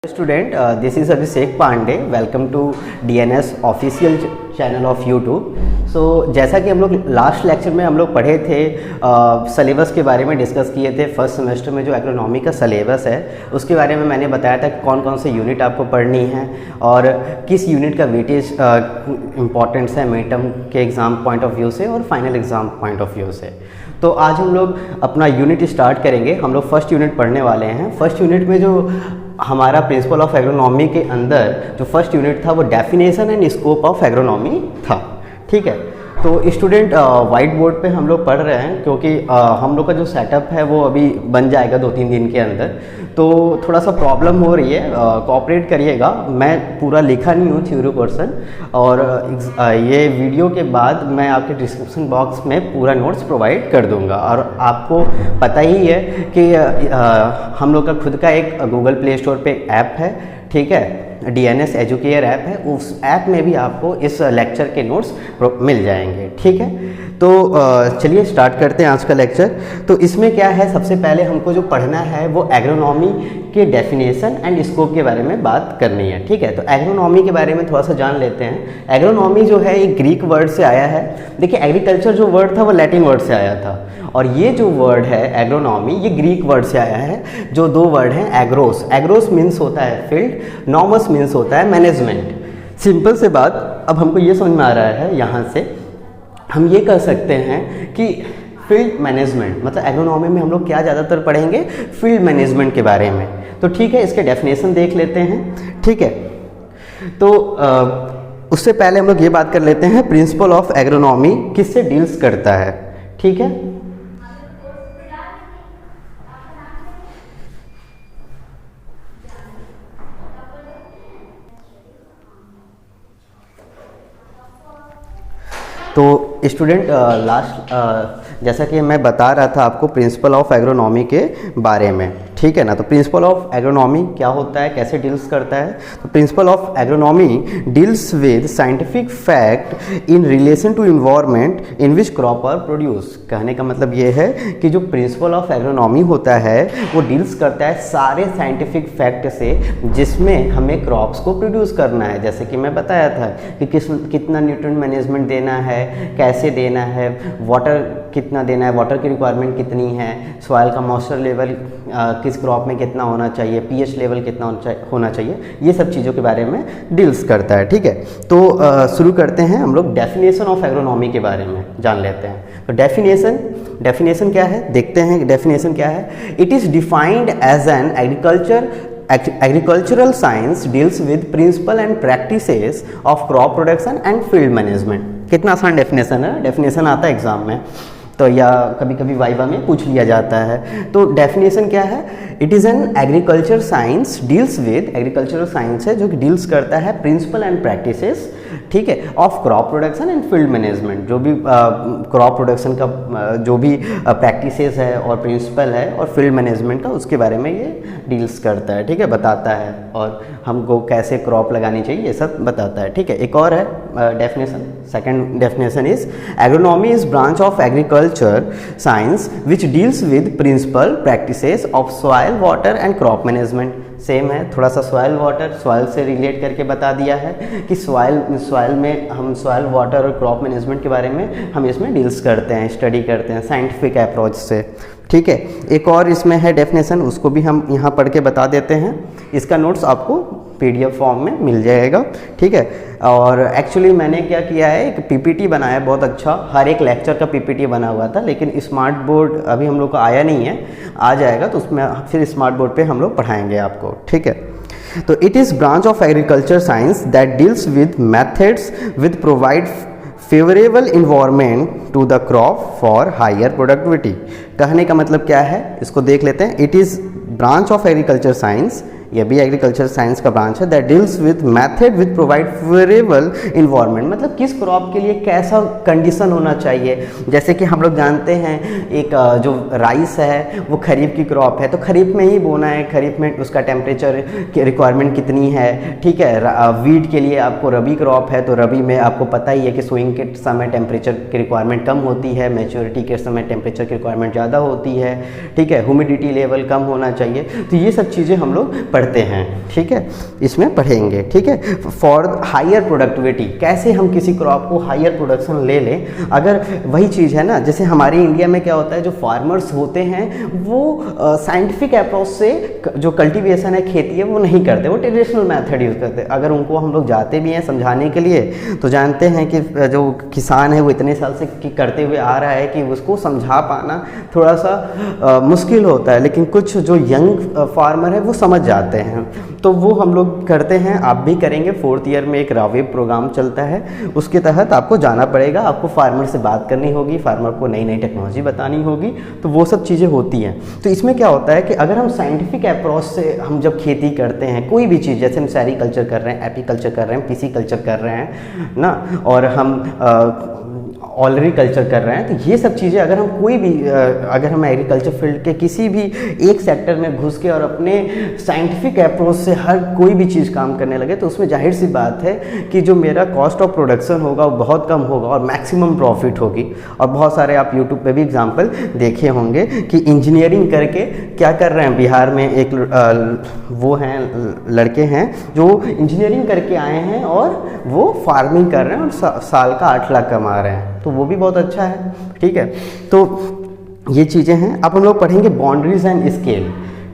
Student this is Abhishek Pandey. Welcome to DNS official channel of YouTube. So जैसा कि हम लोग लास्ट लेक्चर में हम लोग पढ़े थे, सिलेबस के बारे में डिस्कस किए थे। फर्स्ट सेमेस्टर में जो एग्रोनॉमी का सिलेबस है उसके बारे में मैंने बताया था कि कौन कौन से यूनिट आपको पढ़नी है और किस यूनिट का वेटेज इम्पॉर्टेंस है मिड टर्म के एग्ज़ाम पॉइंट ऑफ व्यू से और final exam point of view से। तो आज हम लोग अपना यूनिट स्टार्ट करेंगे। हम लोग फर्स्ट यूनिट पढ़ने वाले हैं। फर्स्ट यूनिट में जो हमारा प्रिंसिपल ऑफ एग्रोनॉमी के अंदर जो फर्स्ट यूनिट था वो definition and scope of agronomy था। ठीक है, तो स्टूडेंट वाइट बोर्ड पे हम लोग पढ़ रहे हैं क्योंकि हम लोग का जो सेटअप है वो अभी बन जाएगा 2-3 दिन के अंदर, तो थोड़ा सा प्रॉब्लम हो रही है, कोऑपरेट करिएगा। मैं पूरा लिखा नहीं हूँ थ्योरी पोर्शन, और ये वीडियो के बाद मैं आपके डिस्क्रिप्शन बॉक्स में पूरा नोट्स प्रोवाइड कर दूंगा। और आपको पता ही है कि हम लोग का खुद का एक गूगल प्ले स्टोर पे ऐप है, ठीक है, डीएनएस एजुकेयर ऐप है। उस ऐप में भी आपको इस लेक्चर के नोट्स मिल जाएंगे। ठीक है, तो चलिए स्टार्ट करते हैं आज का लेक्चर। तो इसमें क्या है, सबसे पहले हमको जो पढ़ना है वो एग्रोनॉमी के डेफिनेशन एंड स्कोप के बारे में बात करनी है। ठीक है, तो एग्रोनॉमी के बारे में थोड़ा सा जान लेते हैं। एग्रोनॉमी जो है एक ग्रीक वर्ड से आया है। देखिए, एग्रीकल्चर जो वर्ड था वो लैटिन वर्ड से आया था, और ये जो वर्ड है एग्रोनॉमी ये ग्रीक वर्ड से आया है। जो दो वर्ड हैं, एग्रोस, एग्रोस मीन्स होता है फील्ड, नॉमस मीन्स होता है मैनेजमेंट। सिंपल से बात अब हमको ये समझ में आ रहा है, यहाँ से हम ये कह सकते हैं कि फील्ड मैनेजमेंट, मतलब एग्रोनॉमी में हम लोग क्या ज़्यादातर पढ़ेंगे, फील्ड मैनेजमेंट के बारे में। तो ठीक है, इसके डेफिनेशन देख लेते हैं। ठीक है, तो उससे पहले हम लोग ये बात कर लेते हैं प्रिंसिपल ऑफ एग्रोनॉमी किससे डील्स करता है। ठीक है, तो स्टूडेंट जैसा कि मैं बता रहा था आपको प्रिंसिपल ऑफ एग्रोनॉमी के बारे में, ठीक है ना। तो प्रिंसिपल ऑफ एग्रोनॉमी क्या होता है, कैसे डील्स करता है। तो principle of agronomy deals with scientific fact in relation to environment in which crop are produce. कहने का मतलब ये है कि जो प्रिंसिपल ऑफ एग्रोनॉमी होता है वो डील्स करता है सारे साइंटिफिक फैक्ट से जिसमें हमें क्रॉप्स को प्रोड्यूस करना है। जैसे कि मैं बताया था कि कितना न्यूट्रिएंट मैनेजमेंट देना है, कैसे देना है, वाटर कितना देना है, वाटर की रिक्वायरमेंट कितनी है, सॉइल का मॉइस्चर लेवल किस क्रॉप में कितना होना चाहिए, पीएच लेवल कितना होना चाहिए, ये सब चीज़ों के बारे में डील्स करता है। ठीक है, तो शुरू करते हैं हम लोग डेफिनेशन ऑफ एग्रोनॉमी के बारे में जान लेते हैं। तो डेफिनेशन क्या है, देखते हैं डेफिनेशन क्या है। It is defined as an agricultural science deals with principle and practices of crop production and field management। कितना आसान डेफिनेशन है, डेफिनेशन आता है एग्जाम में तो, या कभी कभी वाइवा में पूछ लिया जाता है। तो डेफिनेशन क्या है, it is an agriculture science deals with, agricultural science है जो कि डील्स करता है प्रिंसिपल एंड प्रैक्टिसेस, ठीक है, of crop production and field management. जो भी क्रॉप प्रोडक्शन का जो भी प्रैक्टिसेस है और प्रिंसिपल है और फील्ड मैनेजमेंट का, उसके बारे में ये डील्स करता है। ठीक है, बताता है और हमको कैसे क्रॉप लगानी चाहिए ये सब बताता है। ठीक है, एक और है definition, second definition is agronomy is branch of agriculture science which deals with principle practices of soil water and crop management. Same है, थोड़ा सा सॉइल वाटर, सॉइल से रिलेट करके बता दिया है कि सॉइल में हम सॉइल वाटर और क्रॉप मैनेजमेंट के बारे में हम इसमें डील्स करते हैं, स्टडी करते हैं साइंटिफिक अप्रोच से। ठीक है, एक और इसमें है डेफिनेशन, उसको भी हम यहाँ पढ़ के बता देते हैं। इसका नोट्स आपको पीडीएफ फॉर्म में मिल जाएगा। ठीक है, और एक्चुअली मैंने क्या किया है, एक पीपीटी बनाया बहुत अच्छा, हर एक लेक्चर का पीपीटी बना हुआ था, लेकिन स्मार्ट बोर्ड अभी हम लोग का आया नहीं है, आ जाएगा तो उसमें फिर स्मार्ट बोर्ड पे हम लोग पढ़ाएंगे आपको। ठीक है, तो it is branch of agriculture science that deals with methods with provide favourable environment to the crop for higher productivity. कहने का मतलब क्या है, इसको देख लेते हैं। It is branch of agriculture science, ये भी एग्रीकल्चर साइंस का ब्रांच है, that deals with method with provide favourable environment, मतलब किस क्रॉप के लिए कैसा कंडीशन होना चाहिए। जैसे कि हम लोग जानते हैं एक जो राइस है वो खरीफ की क्रॉप है, तो खरीफ में ही बोना है, खरीफ में उसका टेम्परेचर की रिक्वायरमेंट कितनी है। ठीक है, वीट के लिए आपको रबी क्रॉप है तो रबी में आपको पता ही है कि स्विंग के समय टेम्परेचर की रिक्वायरमेंट कम होती है, मैच्योरिटी के समय टेम्परेचर की रिक्वायरमेंट ज़्यादा होती है। ठीक है, ह्यूमिडिटी लेवल कम होना चाहिए। तो ये सब चीज़ें हम लोग पढ़ते हैं, ठीक है, इसमें पढ़ेंगे, ठीक है। फॉर हायर प्रोडक्टिविटी, कैसे हम किसी क्रॉप को हायर प्रोडक्शन ले लें। अगर वही चीज़ है ना, जैसे हमारे इंडिया में क्या होता है, जो फार्मर्स होते हैं वो साइंटिफिक अप्रोच से जो कल्टीवेशन है, खेती है, वो नहीं करते, वो ट्रेडिशनल मेथड यूज़ करते हैं। अगर उनको हम लोग जाते भी हैं समझाने के लिए तो जानते हैं कि जो किसान है वो इतने साल से करते हुए आ रहा है कि उसको समझा पाना थोड़ा सा मुश्किल होता है, लेकिन कुछ जो यंग फार्मर है वो समझ जाते हैं, तो वो हम लोग करते हैं। आप भी करेंगे। 4th ईयर में एक रावेव प्रोग्राम चलता है, उसके तहत आपको जाना पड़ेगा, आपको फार्मर से बात करनी होगी, फार्मर को नई नई टेक्नोलॉजी बतानी होगी, तो वो सब चीज़ें होती हैं। तो इसमें क्या होता है कि अगर हम साइंटिफिक अप्रोच से हम जब खेती करते हैं, कोई भी चीज़, जैसे हम सेरीकल्चर कर रहे हैं, एपीकल्चर कर रहे हैं, पिसिकल्चर कर रहे हैं ना, और हम ऑलरी कल्चर कर रहे हैं, तो ये सब चीज़ें अगर हम कोई भी अगर हम एग्रीकल्चर फील्ड के किसी भी एक सेक्टर में घुस के और अपने साइंटिफिक अप्रोच से हर कोई भी चीज़ काम करने लगे, तो उसमें जाहिर सी बात है कि जो मेरा कॉस्ट ऑफ प्रोडक्शन होगा वो बहुत कम होगा और मैक्सिमम प्रॉफिट होगी। और बहुत सारे आप यूट्यूब पे भी एग्जांपल देखे होंगे कि इंजीनियरिंग करके क्या कर रहे हैं। बिहार में एक वो हैं लड़के हैं जो इंजीनियरिंग करके आए हैं और वो फार्मिंग कर रहे हैं और साल का 8 लाख कमा रहे हैं, तो वो भी बहुत अच्छा है, ठीक है। तो ये चीज़ें हैं। अब हम लोग पढ़ेंगे बाउंड्रीज एंड स्केल,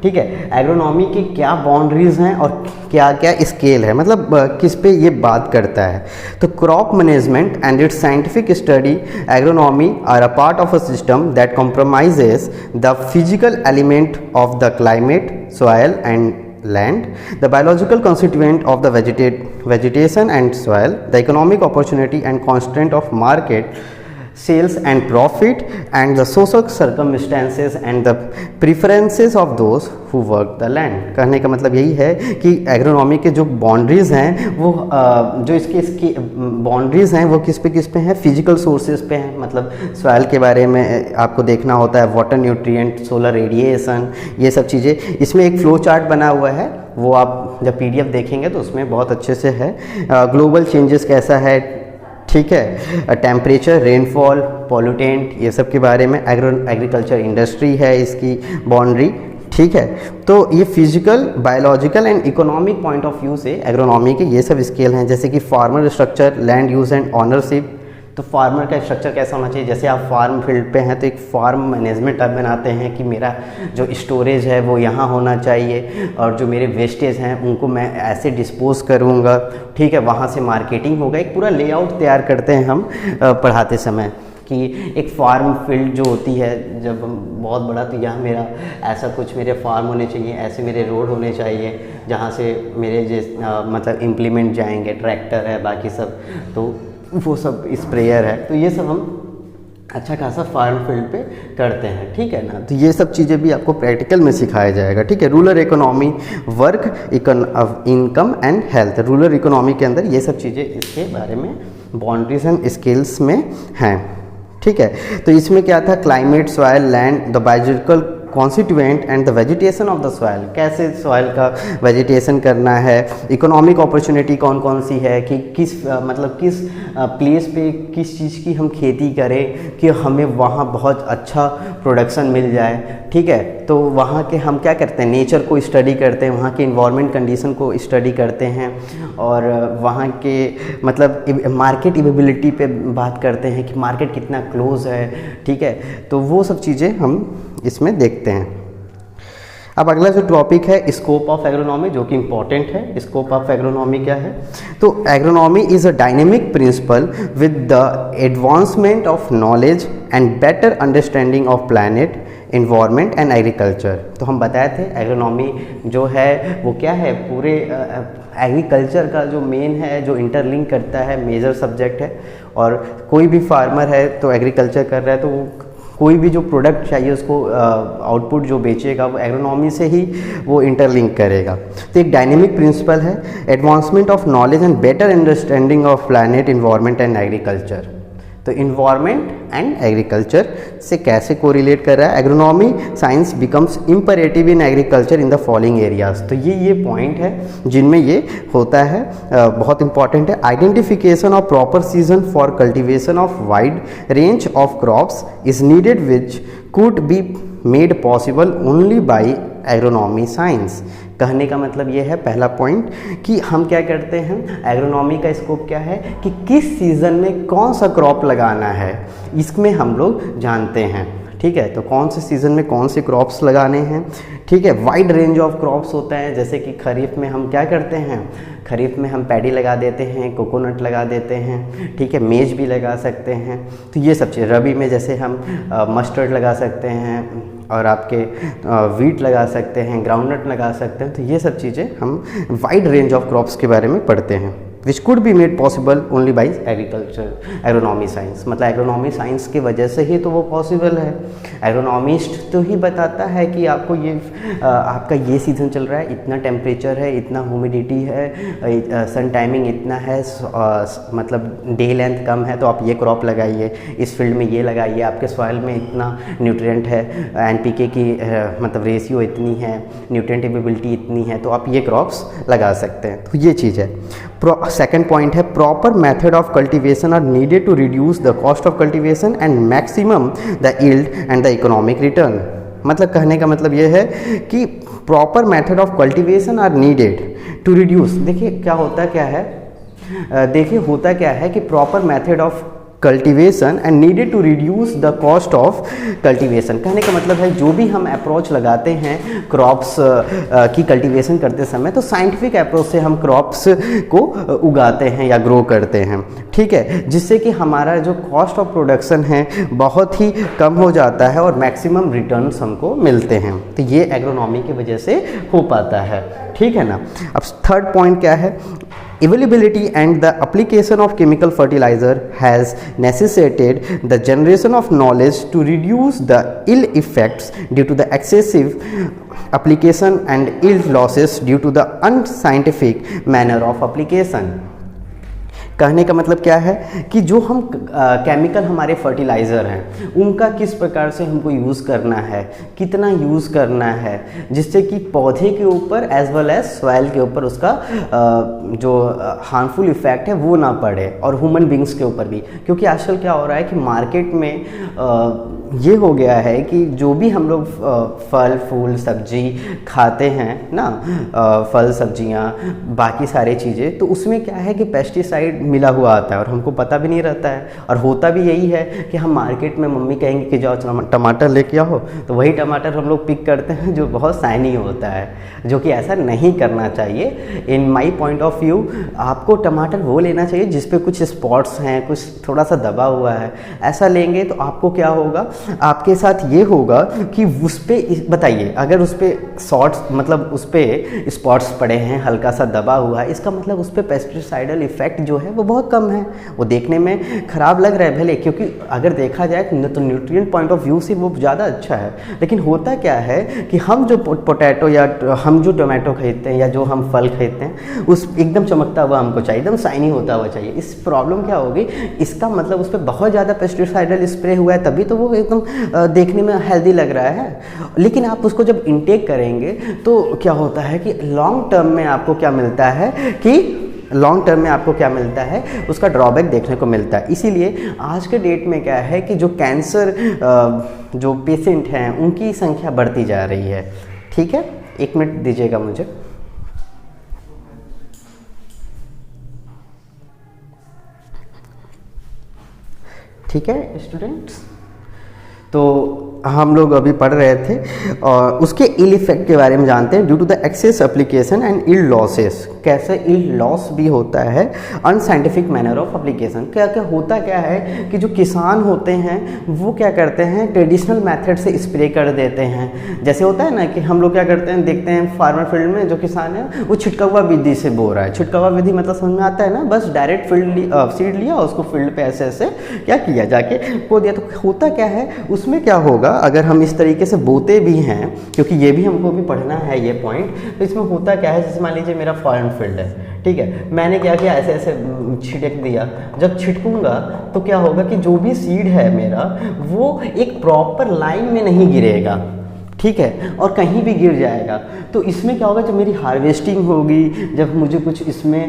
ठीक है। एग्रोनॉमी की क्या बाउंड्रीज हैं और क्या क्या स्केल है, मतलब किस पे ये बात करता है। तो crop management and its scientific study, agronomy are a part of a system that compromises the physical element of the climate, soil and land, the biological constituent of the vegetation and soil, the economic opportunity and constraint of market, sales and profit, and the social circumstances and the preferences of those who work the land। कहने का मतलब यही है कि agronomy के जो boundaries हैं वो जो इसकी बाउंड्रीज हैं वो किस पे हैं, फिजिकल सोर्सेज पे हैं, मतलब सॉइल के बारे में आपको देखना होता है, वाटर न्यूट्रिएंट, सोलर रेडिएशन, ये सब चीज़ें। इसमें एक फ्लो चार्ट बना हुआ है, वो आप जब PDF देखेंगे तो उसमें बहुत अच्छे से है। ग्लोबल चेंजेस कैसा है, ठीक है, टेम्परेचर, रेनफॉल, पॉल्यूटेंट, ये सब के बारे में। एग्रीकल्चर इंडस्ट्री है इसकी बाउंड्री, ठीक है। तो ये physical, biological and economic point of view से एग्रोनॉमी के ये सब स्केल हैं, जैसे कि farmer structure, land use and ownership. तो फार्मर का स्ट्रक्चर कैसा होना चाहिए, जैसे आप फार्म फील्ड पे हैं तो एक फार्म मैनेजमेंट आप बनाते हैं कि मेरा जो स्टोरेज है वो यहाँ होना चाहिए और जो मेरे वेस्टेज हैं उनको मैं ऐसे डिस्पोज करूँगा, ठीक है। वहाँ से मार्केटिंग होगा, एक पूरा लेआउट तैयार करते हैं हम पढ़ाते समय कि एक फार्म फील्ड जो होती है जब बहुत बड़ा, तो यहाँ मेरा ऐसा कुछ मेरे फार्म होने चाहिए, ऐसे मेरे रोड होने चाहिए जहाँ से मेरे मतलब इम्प्लीमेंट जाएंगे, ट्रैक्टर है, बाकी सब, तो वो सब स्प्रेयर है, तो ये सब हम अच्छा खासा फार्म फील्ड पे करते हैं, ठीक है ना। तो ये सब चीज़ें भी आपको प्रैक्टिकल में सिखाया जाएगा, ठीक है। Rural economy, work, income and health, rural economy के अंदर ये सब चीज़ें इसके बारे में बाउंड्रीज एंड स्केल्स में हैं, ठीक है। तो इसमें क्या था, climate, soil, land, the biological constituent and the vegetation of the soil, कैसे सॉइल का वेजिटेशन करना है। इकोनॉमिक अपॉर्चुनिटी कौन कौन सी है कि किस मतलब किस प्लेस पे किस चीज़ की हम खेती करें कि हमें वहाँ बहुत अच्छा प्रोडक्शन मिल जाए, ठीक है। तो वहाँ के हम क्या करते हैं, नेचर को स्टडी करते हैं, वहाँ के इन्वायरमेंट कंडीशन को स्टडी करते हैं और वहाँ के मतलब मार्केट एवेलेबिलिटी पे बात करते हैं कि मार्केट कितना क्लोज है, ठीक है। तो वो सब चीज़ें हम इसमें देखते हैं। अब अगला जो टॉपिक है स्कोप ऑफ एग्रोनॉमी, जो कि इम्पॉर्टेंट है। स्कोप ऑफ एग्रोनॉमी क्या है, तो agronomy is a dynamic principle with the advancement of knowledge and better understanding of planet, environment and agriculture. तो हम बताए थे एग्रोनॉमी जो है वो क्या है, पूरे एग्रीकल्चर का जो मेन है, जो इंटरलिंक करता है, मेजर सब्जेक्ट है। और कोई भी फार्मर है तो एग्रीकल्चर कर रहा है तो वो कोई भी जो प्रोडक्ट चाहिए उसको आउटपुट जो बेचेगा वो एग्रोनॉमी से ही वो इंटरलिंक करेगा। तो एक डायनेमिक प्रिंसिपल है, advancement of knowledge and better understanding of planet, environment and agriculture. तो इन्वायरमेंट एंड एग्रीकल्चर से कैसे कोरिलेट कर रहा है, agronomy science becomes imperative in agriculture in the following areas. तो ये पॉइंट है जिनमें ये होता है, बहुत इंपॉर्टेंट है। Identification of proper season for cultivation of wide range of crops is needed which could be made possible only by agronomy science. कहने का मतलब ये है पहला पॉइंट कि हम क्या करते हैं, एग्रोनॉमी का स्कोप क्या है कि किस सीज़न में कौन सा क्रॉप लगाना है, इसमें हम लोग जानते हैं। ठीक है, तो कौन से सीज़न में कौन से क्रॉप्स लगाने हैं। ठीक है, वाइड रेंज ऑफ क्रॉप्स होता है, जैसे कि खरीफ में हम क्या करते हैं, खरीफ में हम पैडी लगा देते हैं, कोकोनट लगा देते हैं। ठीक है, मेज भी लगा सकते हैं। तो ये सब चीज़, रबी में जैसे हम मस्टर्ड लगा सकते हैं और आपके वीट लगा सकते हैं, ग्राउंडनट लगा सकते हैं। तो ये सब चीज़ें हम वाइड रेंज ऑफ क्रॉप्स के बारे में पढ़ते हैं, which could be made possible only by agriculture agronomy science. मतलब एग्रोनॉमी साइंस की वजह से ही तो वो पॉसिबल है। एग्रोनॉमिस्ट तो ही बताता है कि आपको ये आपका ये सीज़न चल रहा है, इतना टेम्परेचर है, इतना ह्यूमिडिटी है, सन टाइमिंग इतना है, मतलब डे लेंथ कम है, तो आप ये क्रॉप लगाइए, इस फील्ड में ये लगाइए, आपके सॉइल में इतना न्यूट्रिएंट है, एनपीके की मतलब रेशियो इतनी है, न्यूट्रिएंट एबिलिटी इतनी है, तो आप ये क्रॉप्स लगा सकते हैं। तो ये चीज़ है। सेकेंड पॉइंट है, proper method of cultivation are needed to reduce the cost of cultivation and maximum the yield and the economic return. मतलब कहने का मतलब ये है कि proper method of cultivation are needed to reduce. देखिए क्या होता क्या है, देखिए होता क्या है कि proper method of cultivation and needed to reduce the cost of cultivation. कहने का मतलब है जो भी हम अप्रोच लगाते हैं क्रॉप्स की कल्टीवेशन करते समय, तो साइंटिफिक अप्रोच से हम क्रॉप्स को उगाते हैं या ग्रो करते हैं। ठीक है, जिससे कि हमारा जो कॉस्ट ऑफ प्रोडक्शन है बहुत ही कम हो जाता है और मैक्सिमम रिटर्न्स हमको मिलते हैं। तो ये एग्रोनॉमी की वजह से हो पाता है। ठीक है ना। अब थर्ड पॉइंट क्या है, availability and the application of chemical fertilizer has necessitated the generation of knowledge to reduce the ill effects due to the excessive application and yield losses due to the unscientific manner of application। कहने का मतलब क्या है कि जो हम chemical हमारे fertiliser हैं उनका किस प्रकार से हमको यूज़ करना है, कितना यूज़ करना है, जिससे कि पौधे के ऊपर एज वेल एज सॉइल के ऊपर उसका जो हार्मफुल इफ़ेक्ट है वो ना पड़े, और ह्यूमन बींग्स के ऊपर भी। क्योंकि आजकल क्या हो रहा है कि मार्केट में ये हो गया है कि जो भी हम लोग फल फूल सब्जी खाते हैं ना, फल सब्जियां बाकी सारी चीज़ें, तो उसमें क्या है कि पेस्टिसाइड मिला हुआ आता है और हमको पता भी नहीं रहता है। और होता भी यही है कि हम मार्केट में मम्मी कहेंगे कि जाओ टमाटर लेके आओ, तो वही टमाटर हम लोग पिक करते हैं जो बहुत शाइनी होता है, जो कि ऐसा नहीं करना चाहिए। इन माई पॉइंट ऑफ व्यू आपको टमाटर वो लेना चाहिए जिस पे कुछ स्पॉट्स हैं, कुछ थोड़ा सा दबा हुआ है। ऐसा लेंगे तो आपको क्या होगा, आपके साथ ये होगा कि उस पर बताइए, अगर उस पर शॉर्ट्स मतलब उस पर स्पॉट्स पड़े हैं, हल्का सा दबा हुआ है, इसका मतलब उस पर पेस्टिसाइडल इफेक्ट जो है वो बहुत कम है। वो देखने में ख़राब लग रहा है भले, क्योंकि अगर देखा जाए तो न्यूट्रिएंट पॉइंट ऑफ व्यू से वो ज़्यादा अच्छा है। लेकिन होता क्या है कि हम जो पोटैटो या हम जो टोमेटो खरीदते हैं या जो हम फल खरीदते हैं उस एकदम चमकता हुआ हमको चाहिए, एकदम शाइनी होता हुआ चाहिए। इस प्रॉब्लम क्या होगी, इसका मतलब उस पर बहुत ज़्यादा पेस्टिसाइडल स्प्रे हुआ है, तभी तो वो एकदम देखने में हेल्दी लग रहा है। लेकिन आप उसको जब इनटेक करेंगे तो क्या होता है कि लॉन्ग टर्म में आपको क्या मिलता है कि लॉन्ग टर्म में आपको क्या मिलता है, उसका ड्रॉबैक देखने को मिलता है। इसीलिए आज के डेट में क्या है कि जो कैंसर जो पेशेंट हैं उनकी संख्या बढ़ती जा रही है। ठीक है, 1 मिनट दीजिएगा मुझे। ठीक है स्टूडेंट्स, तो हम लोग अभी पढ़ रहे थे और उसके इल इफेक्ट के बारे में जानते हैं। Due to the excess application and yield losses, कैसे इल्ड लॉस भी होता है, अनसाइंटिफिक मैनर ऑफ एप्लीकेशन। क्या क्या होता क्या है कि जो किसान होते हैं वो क्या करते हैं, ट्रेडिशनल मेथड से स्प्रे कर देते हैं। जैसे होता है ना कि हम लोग क्या करते हैं, देखते हैं फार्मर फील्ड में जो किसान है वो छिटकावा विधि से बो रहा है। छिटकावा विधि मतलब समझ में आता है ना, बस डायरेक्ट सीड लिया, उसको फील्ड पे ऐसे ऐसे क्या किया, जाके बो दिया। तो होता क्या है, उसमें क्या होगा अगर हम इस तरीके से बोते भी हैं, क्योंकि ये भी हमको भी पढ़ना है ये पॉइंट। तो इसमें होता क्या है, जैसे मान लीजिए मेरा फॉरेन फील्ड है, ठीक है, मैंने क्या किया, ऐसे ऐसे छिड़क दिया। जब छिड़कूंगा तो क्या होगा कि जो भी सीड है मेरा वो एक प्रॉपर लाइन में नहीं गिरेगा। ठीक है, और कहीं भी गिर जाएगा। तो इसमें क्या होगा, जब मेरी हार्वेस्टिंग होगी, जब मुझे कुछ इसमें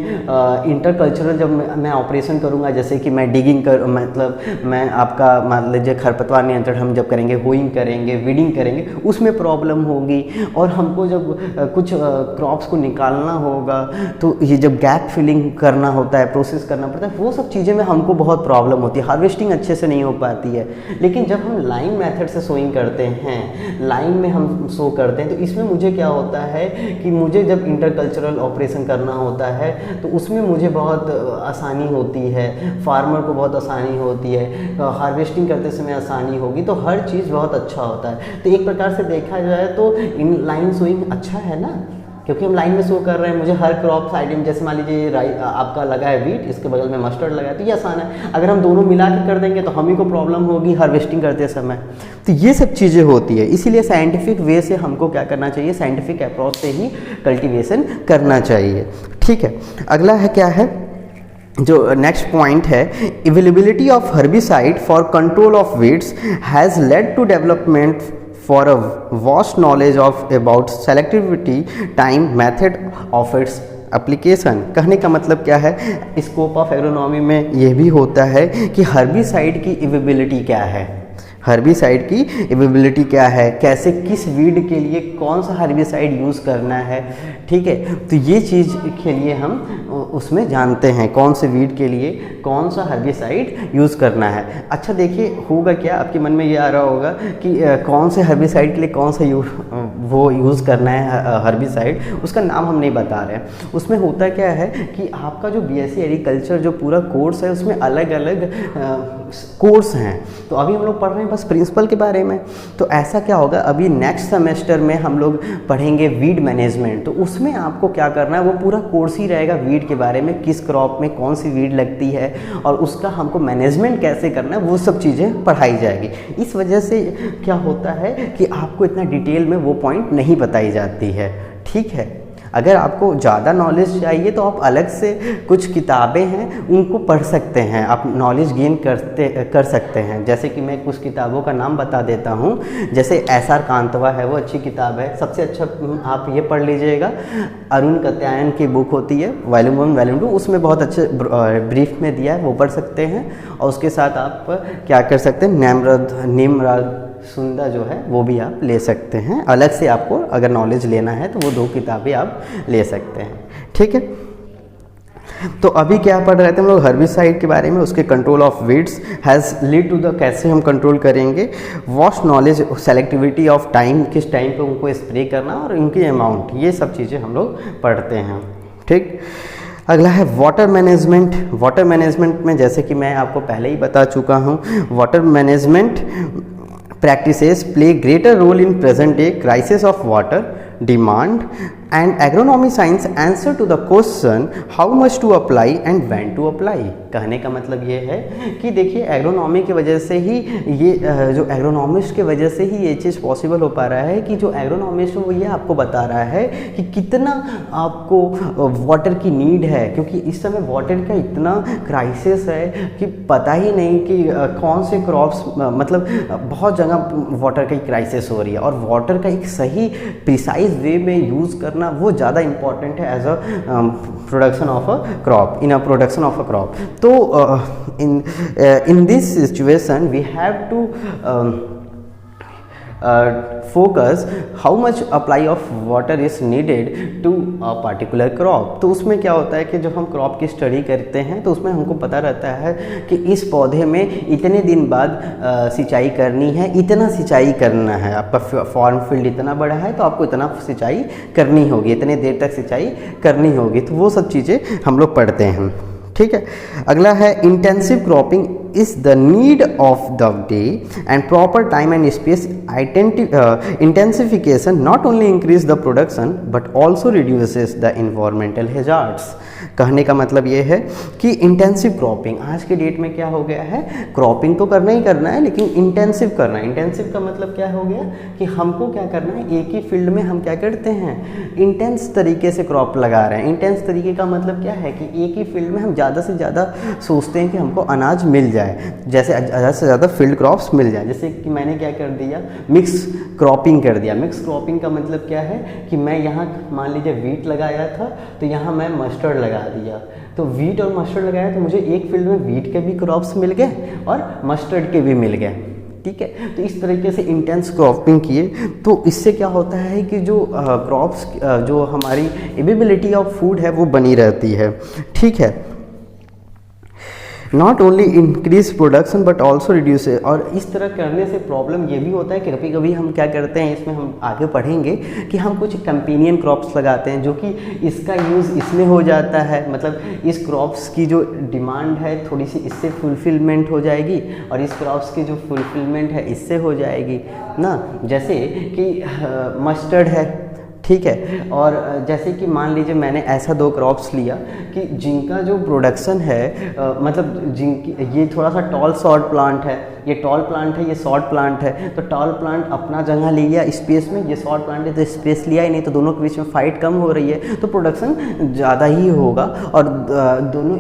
इंटरकल्चरल जब मैं ऑपरेशन करूँगा, जैसे कि मैं डिगिंग मतलब मैं आपका मान लीजिए खरपतवार नियंत्रण हम जब करेंगे, होइंग करेंगे, वीडिंग करेंगे, उसमें प्रॉब्लम होगी। और हमको जब कुछ क्रॉप्स को निकालना होगा, तो ये जब गैप फिलिंग करना होता है, प्रोसेस करना पड़ता है, वो सब चीज़ें में हमको बहुत प्रॉब्लम होती है, हार्वेस्टिंग अच्छे से नहीं हो पाती है। लेकिन जब हम लाइन मेथड से सोइंग करते हैं, लाइन में हम सो करते हैं, तो इसमें मुझे क्या होता है कि मुझे जब इंटरकल्चरल ऑपरेशन करना होता है तो उसमें मुझे बहुत आसानी होती है, फार्मर को बहुत आसानी होती है, हार्वेस्टिंग करते समय आसानी होगी, तो हर चीज़ बहुत अच्छा होता है। तो एक प्रकार से देखा जाए तो इन लाइन सोइंग अच्छा है ना, क्योंकि हम लाइन में सो कर रहे हैं, मुझे हर क्रॉप आइटम, जैसे मान लीजिए आपका लगा है वीट, इसके बगल में मस्टर्ड लगा है, तो ये आसान है। अगर हम दोनों मिला के कर देंगे तो हम ही को प्रॉब्लम होगी हार्वेस्टिंग करते समय। तो ये सब चीज़ें होती है, इसीलिए साइंटिफिक वे से हमको क्या करना चाहिए, साइंटिफिक अप्रोच से ही कल्टीवेशन करना चाहिए। ठीक है, अगला है क्या है, जो नेक्स्ट पॉइंट है, availability of herbicide for control of weeds has led to development for a vast knowledge of about selectivity time method of its application। कहने का मतलब क्या है, स्कोप ऑफ एग्रोनॉमी में ये भी होता है कि हर्बिसाइड की अवेलेबिलिटी क्या है, हर्बिसाइड की अवेलेबिलिटी क्या है, कैसे किस वीड के लिए कौन सा हर्बिसाइड यूज़ करना है। ठीक है, तो ये चीज़ के लिए हम उसमें जानते हैं कौन से वीड के लिए कौन सा हर्बिसाइड यूज़ करना है। अच्छा देखिए, होगा क्या, आपके मन में ये आ रहा होगा कि कौन से हर्बिसाइड के लिए कौन सा वो यूज़ करना है हर्बिसाइड, उसका नाम हम नहीं बता रहे हैं। उसमें होता क्या है कि आपका जो बीएससी एग्रीकल्चर जो पूरा कोर्स है, उसमें अलग अलग कोर्स हैं। तो अभी हम लोग पढ़ रहे हैं बस प्रिंसिपल के बारे में। तो ऐसा क्या होगा, अभी नेक्स्ट सेमेस्टर में हम लोग पढ़ेंगे वीड मैनेजमेंट, तो उसमें आपको क्या करना है, वो पूरा कोर्स ही रहेगा वीड के बारे में, किस क्रॉप में कौन सी वीड लगती है और उसका हमको मैनेजमेंट कैसे करना है, वो सब चीज़ें पढ़ाई जाएगी। इस वजह से क्या होता है कि आपको इतना डिटेल में वो पॉइंट नहीं बताई जाती है। ठीक है, अगर आपको ज़्यादा नॉलेज चाहिए तो आप अलग से कुछ किताबें हैं उनको पढ़ सकते हैं, आप नॉलेज गेन कर सकते हैं। जैसे कि मैं कुछ किताबों का नाम बता देता हूँ, जैसे एस.आर. कांतवा है, वो अच्छी किताब है। सबसे अच्छा आप ये पढ़ लीजिएगा, अरुण कत्यायन की बुक होती है वॉल्यूम 1 वॉल्यूम 2, उसमें बहुत अच्छे ब्रीफ में दिया है, वो पढ़ सकते हैं। और उसके साथ आप क्या कर सकते हैं, निम्रद सुंदा जो है वो भी आप ले सकते हैं। अलग से आपको अगर नॉलेज लेना है तो वो 2 किताबें आप ले सकते हैं। ठीक है, तो अभी क्या पढ़ रहे थे हम लोग, हर्बिसाइड के बारे में, उसके control of weeds has lead to the, कैसे हम कंट्रोल करेंगे, vast knowledge, selectivity of time, किस टाइम पे उनको स्प्रे करना और इनकी अमाउंट, ये सब चीज़ें हम लोग पढ़ते हैं। ठीक, अगला है वाटर मैनेजमेंट। वाटर मैनेजमेंट में जैसे कि मैं आपको पहले ही बता चुका हूँ, water management practices play greater role in present day crisis of water demand and agronomy science answer to the question how much to apply and when to apply। कहने का मतलब ये है कि देखिए, एग्रोनॉमी की वजह से ही ये जो एग्रोनॉमिस्ट के वजह से ही ये चीज़ पॉसिबल हो पा रहा है कि जो एग्रोनॉमिस्ट है वो ये आपको बता रहा है कि कितना आपको वाटर की नीड है, क्योंकि इस समय वाटर का इतना क्राइसिस है कि पता ही नहीं कि कौन से क्रॉप्स, मतलब बहुत जगह वाटर की क्राइसिस हो रही है, और वाटर का एक सही प्रिसाइज वे में यूज़ करना वो ज़्यादा इम्पॉर्टेंट है as a production of a crop, in a production of a crop. तो in this situation we have to focus how much apply of water is needed to a particular crop। तो उसमें क्या होता है कि जब हम क्रॉप की स्टडी करते हैं तो उसमें हमको पता रहता है कि इस पौधे में इतने दिन बाद सिंचाई करनी है, इतना सिंचाई करना है, आपका फॉर्म फील्ड इतना बड़ा है तो आपको इतना सिंचाई करनी होगी, इतने देर तक सिंचाई करनी होगी। तो वो सब चीज़ें हम लोग पढ़ते हैं। ठीक है, अगला है intensive cropping is the need of the day and proper time and space intensification not only increase the production but also reduces the environmental hazards। कहने का मतलब ये है कि इंटेंसिव क्रॉपिंग आज के डेट में क्या हो गया है, क्रॉपिंग तो करना ही करना है लेकिन इंटेंसिव करना है। इंटेंसिव का मतलब क्या हो गया कि हमको क्या करना है, एक ही फील्ड में हम क्या करते हैं, इंटेंस तरीके से क्रॉप लगा रहे हैं। इंटेंस तरीके का मतलब क्या है कि एक ही फील्ड में हम ज़्यादा से ज़्यादा सोचते हैं कि हमको अनाज मिल जाए। जाए, जैसे ज़्यादा से ज़्यादा फील्ड क्रॉप्स मिल जाए। जैसे कि मैंने क्या कर दिया, मिक्स क्रॉपिंग कर दिया। मिक्स क्रॉपिंग का मतलब क्या है कि मैं यहाँ मान लीजिए वीट लगाया था तो यहाँ मैं मस्टर्ड लगा दिया, तो वीट और मस्टर्ड लगाया तो मुझे एक फील्ड में वीट के भी क्रॉप्स मिल गए और मस्टर्ड के भी मिल गए, ठीक है। तो इस तरीके से इंटेंस क्रॉपिंग किए तो इससे क्या होता है कि जो क्रॉप्स जो हमारी एबिलिटी ऑफ फूड है वो बनी रहती है, ठीक है। Not only increase production but also reduce. और इस तरह करने से प्रॉब्लम ये भी होता है कि कभी कभी हम क्या करते हैं, इसमें हम आगे पढ़ेंगे कि हम कुछ कंपेनियन क्रॉप्स लगाते हैं जो कि इसका यूज़ इसमें हो जाता है, मतलब इस क्रॉप्स की जो डिमांड है थोड़ी सी इससे फुलफिलमेंट हो जाएगी और इस क्रॉप्स की जो फुलफिलमेंट है इससे हो जाएगी ना। जैसे कि मस्टर्ड है, ठीक है, और जैसे कि मान लीजिए मैंने ऐसा 2 क्रॉप्स लिया कि जिनका जो प्रोडक्शन है मतलब जिनकी ये थोड़ा सा टॉल शॉर्ट प्लांट है, ये टॉल प्लांट है, ये शॉर्ट प्लांट है, तो टॉल प्लांट अपना जगह ले लिया स्पेस में, ये शॉर्ट प्लांट है तो स्पेस लिया ही नहीं, तो दोनों के बीच में फाइट कम हो रही है तो प्रोडक्शन ज़्यादा ही होगा और दोनों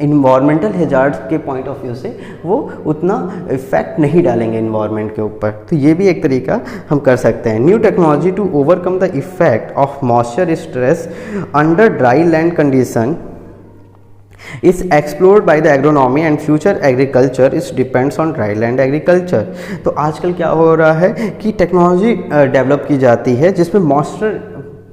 इन्वायरमेंटल हैजार्ड्स के पॉइंट ऑफ व्यू से वो उतना इफेक्ट नहीं डालेंगे इन्वायरमेंट के ऊपर। तो ये भी एक तरीका हम कर सकते हैं। New technology to overcome the effect of moisture stress under dry land condition is explored by the agronomy and future agriculture is depends on dry land agriculture। तो आजकल क्या हो रहा है कि टेक्नोलॉजी डेवलप की जाती है जिसमें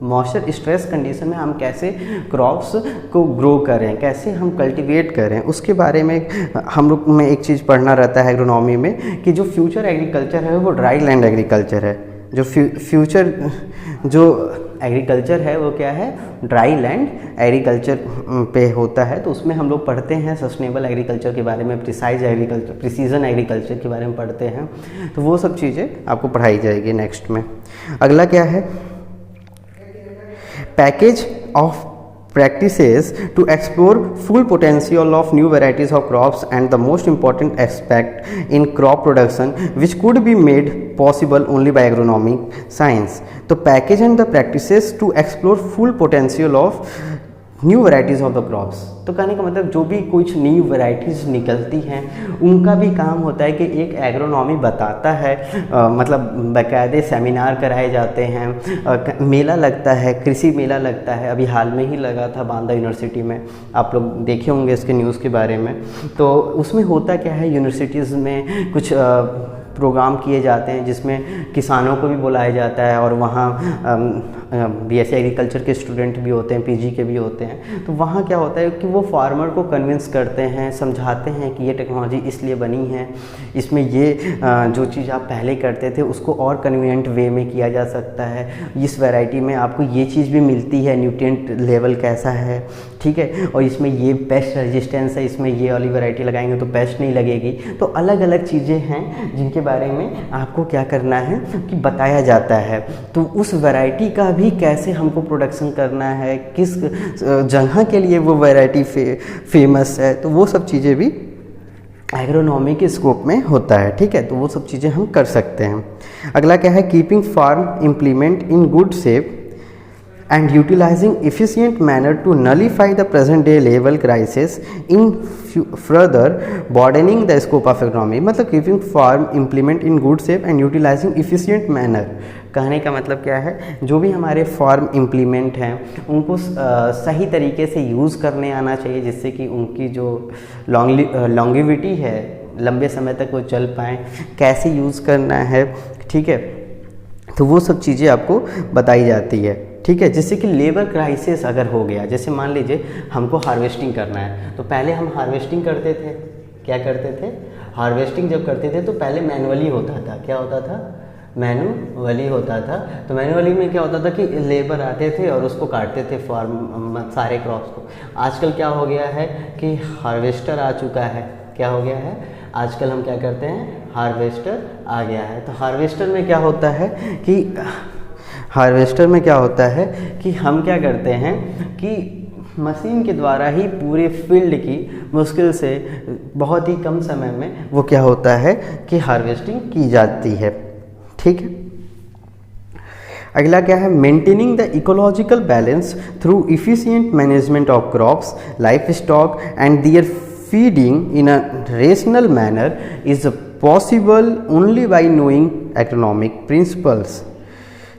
मॉइस्चर स्ट्रेस कंडीशन में हम कैसे क्रॉप्स को ग्रो करें, कैसे हम कल्टीवेट करें, उसके बारे में हम लोग में एक चीज़ पढ़ना रहता है एग्रोनॉमी में कि जो फ्यूचर एग्रीकल्चर है वो ड्राई लैंड एग्रीकल्चर है। जो फ्यूचर जो एग्रीकल्चर है वो क्या है, ड्राई लैंड एग्रीकल्चर पे होता है। तो उसमें हम लोग पढ़ते हैं सस्टेनेबल एग्रीकल्चर के बारे में, प्रिसीजन एग्रीकल्चर के बारे में पढ़ते हैं। तो वो सब चीज़ें आपको पढ़ाई जाएगी नेक्स्ट में। अगला क्या है, package of practices to explore full potential of new varieties of crops and the most important aspect in crop production which could be made possible only by agronomic science। तो package and the practices to explore full potential of new varieties of the crops. तो कहने का मतलब जो भी कुछ new varieties निकलती हैं उनका भी काम होता है कि एक एग्रोनॉमी बताता है, मतलब बाकायदे सेमिनार कराए जाते हैं, मेला लगता है, कृषि मेला लगता है, अभी हाल में ही लगा था बांदा यूनिवर्सिटी में, आप लोग देखे होंगे इसके न्यूज़ के बारे में। तो उसमें होता क्या है, यूनिवर्सिटीज़ में कुछ प्रोग्राम किए जाते हैं जिसमें किसानों को भी बुलाया जाता है और वहाँ बीएससी एग्रीकल्चर के स्टूडेंट भी होते हैं, पीजी के भी होते हैं। तो वहाँ क्या होता है कि वो फार्मर को कन्विंस करते हैं, समझाते हैं कि ये टेक्नोलॉजी इसलिए बनी है, इसमें ये जो चीज़ आप पहले करते थे उसको और कन्वीनियंट वे में किया जा सकता है, इस वैरायटी में आपको ये चीज़ भी मिलती है, न्यूट्रिएंट लेवल कैसा है, ठीक है, और इसमें ये पेस्ट रेजिस्टेंस है, इसमें ये वाली वैरायटी लगाएंगे तो पेस्ट नहीं लगेगी। तो अलग अलग चीज़ें हैं जिनके बारे में आपको क्या करना है कि बताया जाता है। तो उस वैरायटी का भी कैसे हमको प्रोडक्शन करना है, किस जगह के लिए वो वैरायटी फेमस है, तो वो सब चीज़ें भी एग्रोनॉमी के स्कोप में होता है, ठीक है। तो वो सब चीज़ें हम कर सकते हैं। अगला क्या है, keeping farm implement in good shape and utilizing efficient manner to nullify the present day level crisis in further broadening the scope of economy। मतलब keeping farm implement in good shape and utilizing efficient manner, कहने का मतलब क्या है, जो भी हमारे farm implement हैं उनको सही तरीके से यूज़ करने आना चाहिए जिससे कि उनकी जो लॉन्गिविटी है, लंबे समय तक वो चल पाएँ, कैसे यूज़ करना है, ठीक है। तो वो सब चीज़ें आपको बताई जाती है, ठीक है। जैसे कि लेबर क्राइसिस अगर हो गया, जैसे मान लीजिए हमको हार्वेस्टिंग करना है, तो पहले हम हार्वेस्टिंग करते थे, क्या करते थे, हार्वेस्टिंग जब करते थे तो पहले मैनुअली होता था, क्या होता था, मैनुअली होता था। तो मैनुअली में क्या होता था कि लेबर आते थे और उसको काटते थे फार्म सारे क्रॉप्स को। आजकल क्या हो गया है कि हार्वेस्टर आ चुका है, क्या हो गया है, आजकल हम क्या करते हैं, हार्वेस्टर आ गया है। तो हार्वेस्टर में क्या होता है कि हम क्या करते हैं कि मशीन के द्वारा ही पूरे फील्ड की मुश्किल से बहुत ही कम समय में वो क्या होता है कि हार्वेस्टिंग की जाती है, ठीक है। अगला क्या है, maintaining the ecological balance through efficient management of crops, life stock and their feeding in a rational manner is possible only by knowing agronomic principles.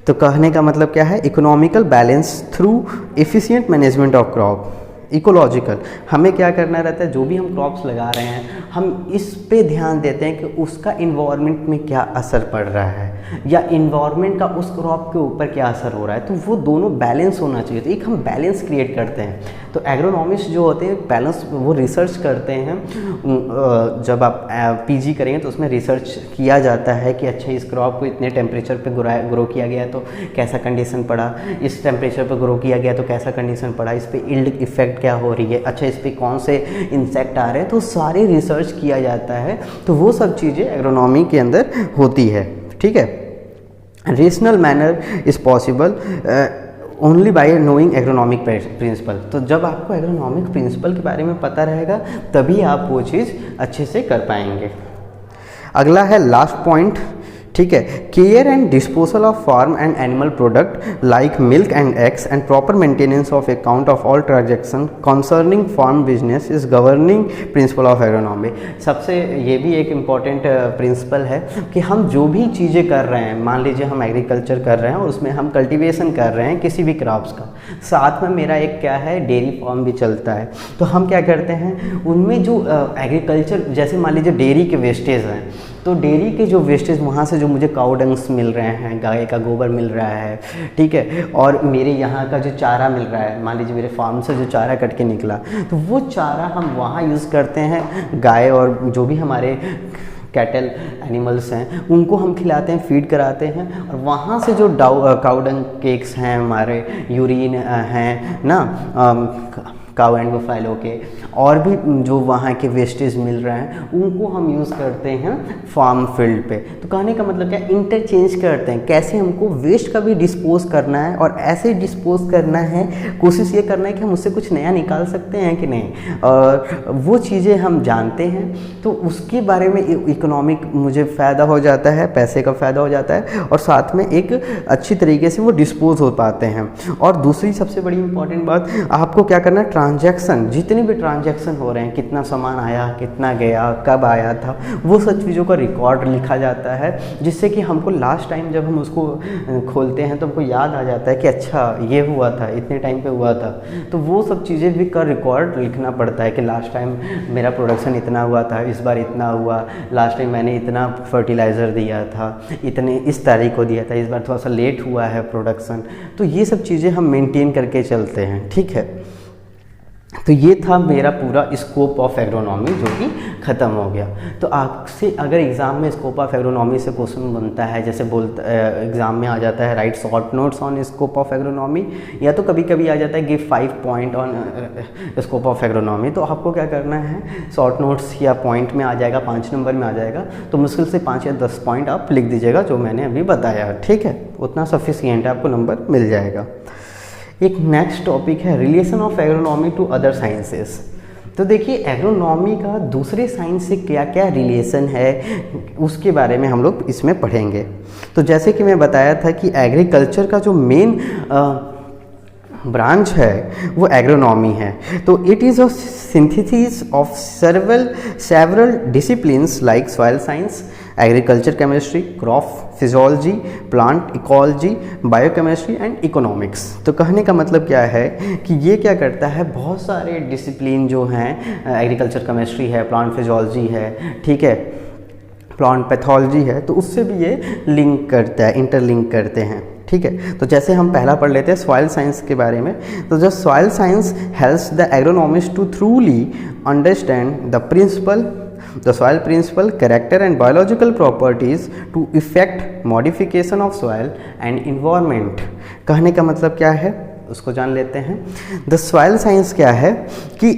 तो कहने का मतलब क्या है, economical balance through efficient management of crop. Ecological, हमें क्या करना रहता है, जो भी हम क्रॉप्स लगा रहे हैं हम इस पे ध्यान देते हैं कि उसका इन्वायरमेंट में क्या असर पड़ रहा है या इन्वायरमेंट का उस क्रॉप के ऊपर क्या असर हो रहा है, तो वो दोनों बैलेंस होना चाहिए। तो एक हम बैलेंस क्रिएट करते हैं। तो एग्रोनॉमिस्ट जो होते हैं बैलेंस वो रिसर्च करते हैं। जब आप पीजी करेंगे तो उसमें रिसर्च किया जाता है कि अच्छा इस क्रॉप को इतने टेम्परेचर पे ग्रो किया गया तो कैसा कंडीशन पड़ा, इस टेम्परेचर पे ग्रो किया गया तो कैसा कंडीशन पड़ा, इस पे यील्ड इफेक्ट क्या हो रही है, अच्छा इस पे कौन से इंसेक्ट आ रहे हैं, तो सारे रिसर्च किया जाता है। तो वो सब चीज़ें एग्रोनॉमी के अंदर होती है। ठीक है, rational manner is possible only by knowing agronomic principle. तो जब आपको एग्रोनॉमिक प्रिंसिपल के बारे में पता रहेगा तभी आप वो चीज़ अच्छे से कर पाएंगे। अगला है लास्ट पॉइंट, ठीक है, care and disposal of farm and animal product like milk and eggs and proper maintenance of account of all transaction concerning farm business is governing principle of agronomy. सबसे ये भी एक इम्पॉर्टेंट प्रिंसिपल है कि हम जो भी चीज़ें कर रहे हैं, मान लीजिए हम एग्रीकल्चर कर रहे हैं और उसमें हम कल्टीवेशन कर रहे हैं किसी भी क्रॉप्स का, साथ में मेरा एक क्या है डेयरी फार्म भी चलता है। तो हम क्या करते हैं उनमें जो एग्रीकल्चर, जैसे मान लीजिए डेयरी के वेस्टेज हैं, तो डेयरी के जो वेस्टेज वहाँ से जो मुझे काउ डंग्स मिल रहे हैं, गाय का गोबर मिल रहा है, ठीक है, और मेरे यहाँ का जो चारा मिल रहा है, मान लीजिए मेरे फार्म से जो चारा कट के निकला तो वो चारा हम वहाँ यूज़ करते हैं। गाय और जो भी हमारे कैटल एनिमल्स हैं उनको हम खिलाते हैं, फीड कराते हैं, और वहाँ से जो काउ डंग केक्स हैं, हमारे यूरिन हैं ना, काउ एंड बुफैलो के, और भी जो वहाँ के वेस्टेज मिल रहे हैं उनको हम यूज़ करते हैं फार्म फील्ड पे। तो कहने का मतलब क्या, इंटरचेंज करते हैं, कैसे हमको वेस्ट का भी डिस्पोज करना है और ऐसे डिस्पोज करना है, कोशिश ये करना है कि हम उससे कुछ नया निकाल सकते हैं कि नहीं, और वो चीज़ें हम जानते हैं। तो उसके बारे में इकोनॉमिक मुझे फ़ायदा हो जाता है, पैसे का फ़ायदा हो जाता है, और साथ में एक अच्छी तरीके से वो डिस्पोज हो पाते हैं। और दूसरी सबसे बड़ी इंपॉर्टेंट बात, आपको क्या करना है, ट्रांजैक्शन, जितने भी ट्रांजैक्शन हो रहे हैं, कितना सामान आया, कितना गया, कब आया था, वो सब चीज़ों का रिकॉर्ड लिखा जाता है, जिससे कि हमको लास्ट टाइम जब हम उसको खोलते हैं तो हमको याद आ जाता है कि अच्छा ये हुआ था, इतने टाइम पे हुआ था। तो वो सब चीज़ें भी का रिकॉर्ड लिखना पड़ता है कि लास्ट टाइम मेरा प्रोडक्शन इतना हुआ था, इस बार इतना हुआ, लास्ट टाइम मैंने इतना फर्टिलाइज़र दिया था, इतने इस तारीख को दिया था, इस बार थोड़ा सा लेट हुआ है प्रोडक्शन। तो ये सब चीज़ें हम मेंटेन करके चलते हैं। ठीक है, तो ये था मेरा पूरा स्कोप ऑफ एग्रोनॉमी जो कि ख़त्म हो गया। तो आपसे अगर एग्ज़ाम में स्कोप ऑफ एग्रोनॉमी से क्वेश्चन बनता है, जैसे एग्ज़ाम में आ जाता है right short notes on scope of agronomy, या तो कभी कभी आ जाता है give 5 point on scope of agronomy, तो आपको क्या करना है, शॉर्ट नोट्स या पॉइंट में आ जाएगा, 5 नंबर में आ जाएगा, तो मुश्किल से 5 या 10 पॉइंट आप लिख दीजिएगा जो मैंने अभी बताया। ठीक है, उतना सफिशिएंट है, आपको नंबर मिल जाएगा। एक नेक्स्ट टॉपिक है relation of agronomy to other sciences. तो देखिए एग्रोनॉमी का दूसरे साइंस से क्या क्या रिलेशन है उसके बारे में हम लोग इसमें पढ़ेंगे। तो जैसे कि मैं बताया था कि एग्रीकल्चर का जो मेन ब्रांच है वो एग्रोनॉमी है। तो it is a synthesis of several disciplines like soil science, agriculture chemistry, crop physiology, plant ecology, biochemistry and economics. तो कहने का मतलब क्या है कि ये क्या करता है, बहुत सारे डिसिप्लिन जो हैं, एग्रीकल्चर केमिस्ट्री है, प्लांट फिजियोलॉजी है, ठीक है, प्लांट पैथोलॉजी है, तो उससे भी ये लिंक करता है, इंटरलिंक करते हैं। ठीक है, तो जैसे हम पहला पढ़ लेते हैं सॉइल साइंस के बारे में। तो जो soil science helps the agronomist to thoroughly understand the soil principle, character and biological properties to effect modification of soil and environment। कहने का मतलब क्या है उसको जान लेते हैं। द सॉइल साइंस क्या है कि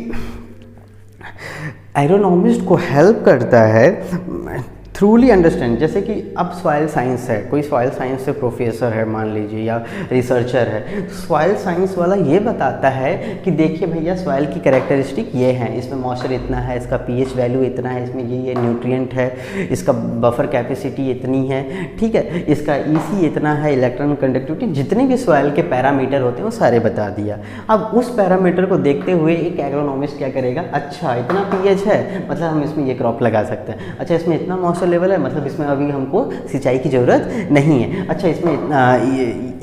एग्रोनॉमिस्ट को हेल्प करता है थ्रूली अंडरस्टैंड, जैसे कि अब सॉइल साइंस है, कोई सॉइल साइंस से प्रोफेसर है मान लीजिए या रिसर्चर है, तो सॉइल साइंस वाला ये बताता है कि देखिए भैया सॉइल की कैरेक्टरिस्टिक ये हैं, इसमें मॉइस्चर इतना है, इसका पीएच वैल्यू इतना है, इसमें ये न्यूट्रिएंट है, इसका बफर कैपेसिटी इतनी है, ठीक है, इसका ईसी इतना है, इलेक्ट्रॉन कंडक्टिविटी, जितने भी सॉइल के पैरामीटर होते हैं वो सारे बता दिया। अब उस पैरामीटर को देखते हुए एक एग्रोनॉमिस्ट क्या करेगा, अच्छा इतना पीएच है मतलब हम इसमें ये क्रॉप लगा सकते हैं, अच्छा इसमें इतना मॉइस्चर लेवल है मतलब इसमें अभी हमको सिंचाई की ज़रूरत नहीं है, अच्छा इसमें इतना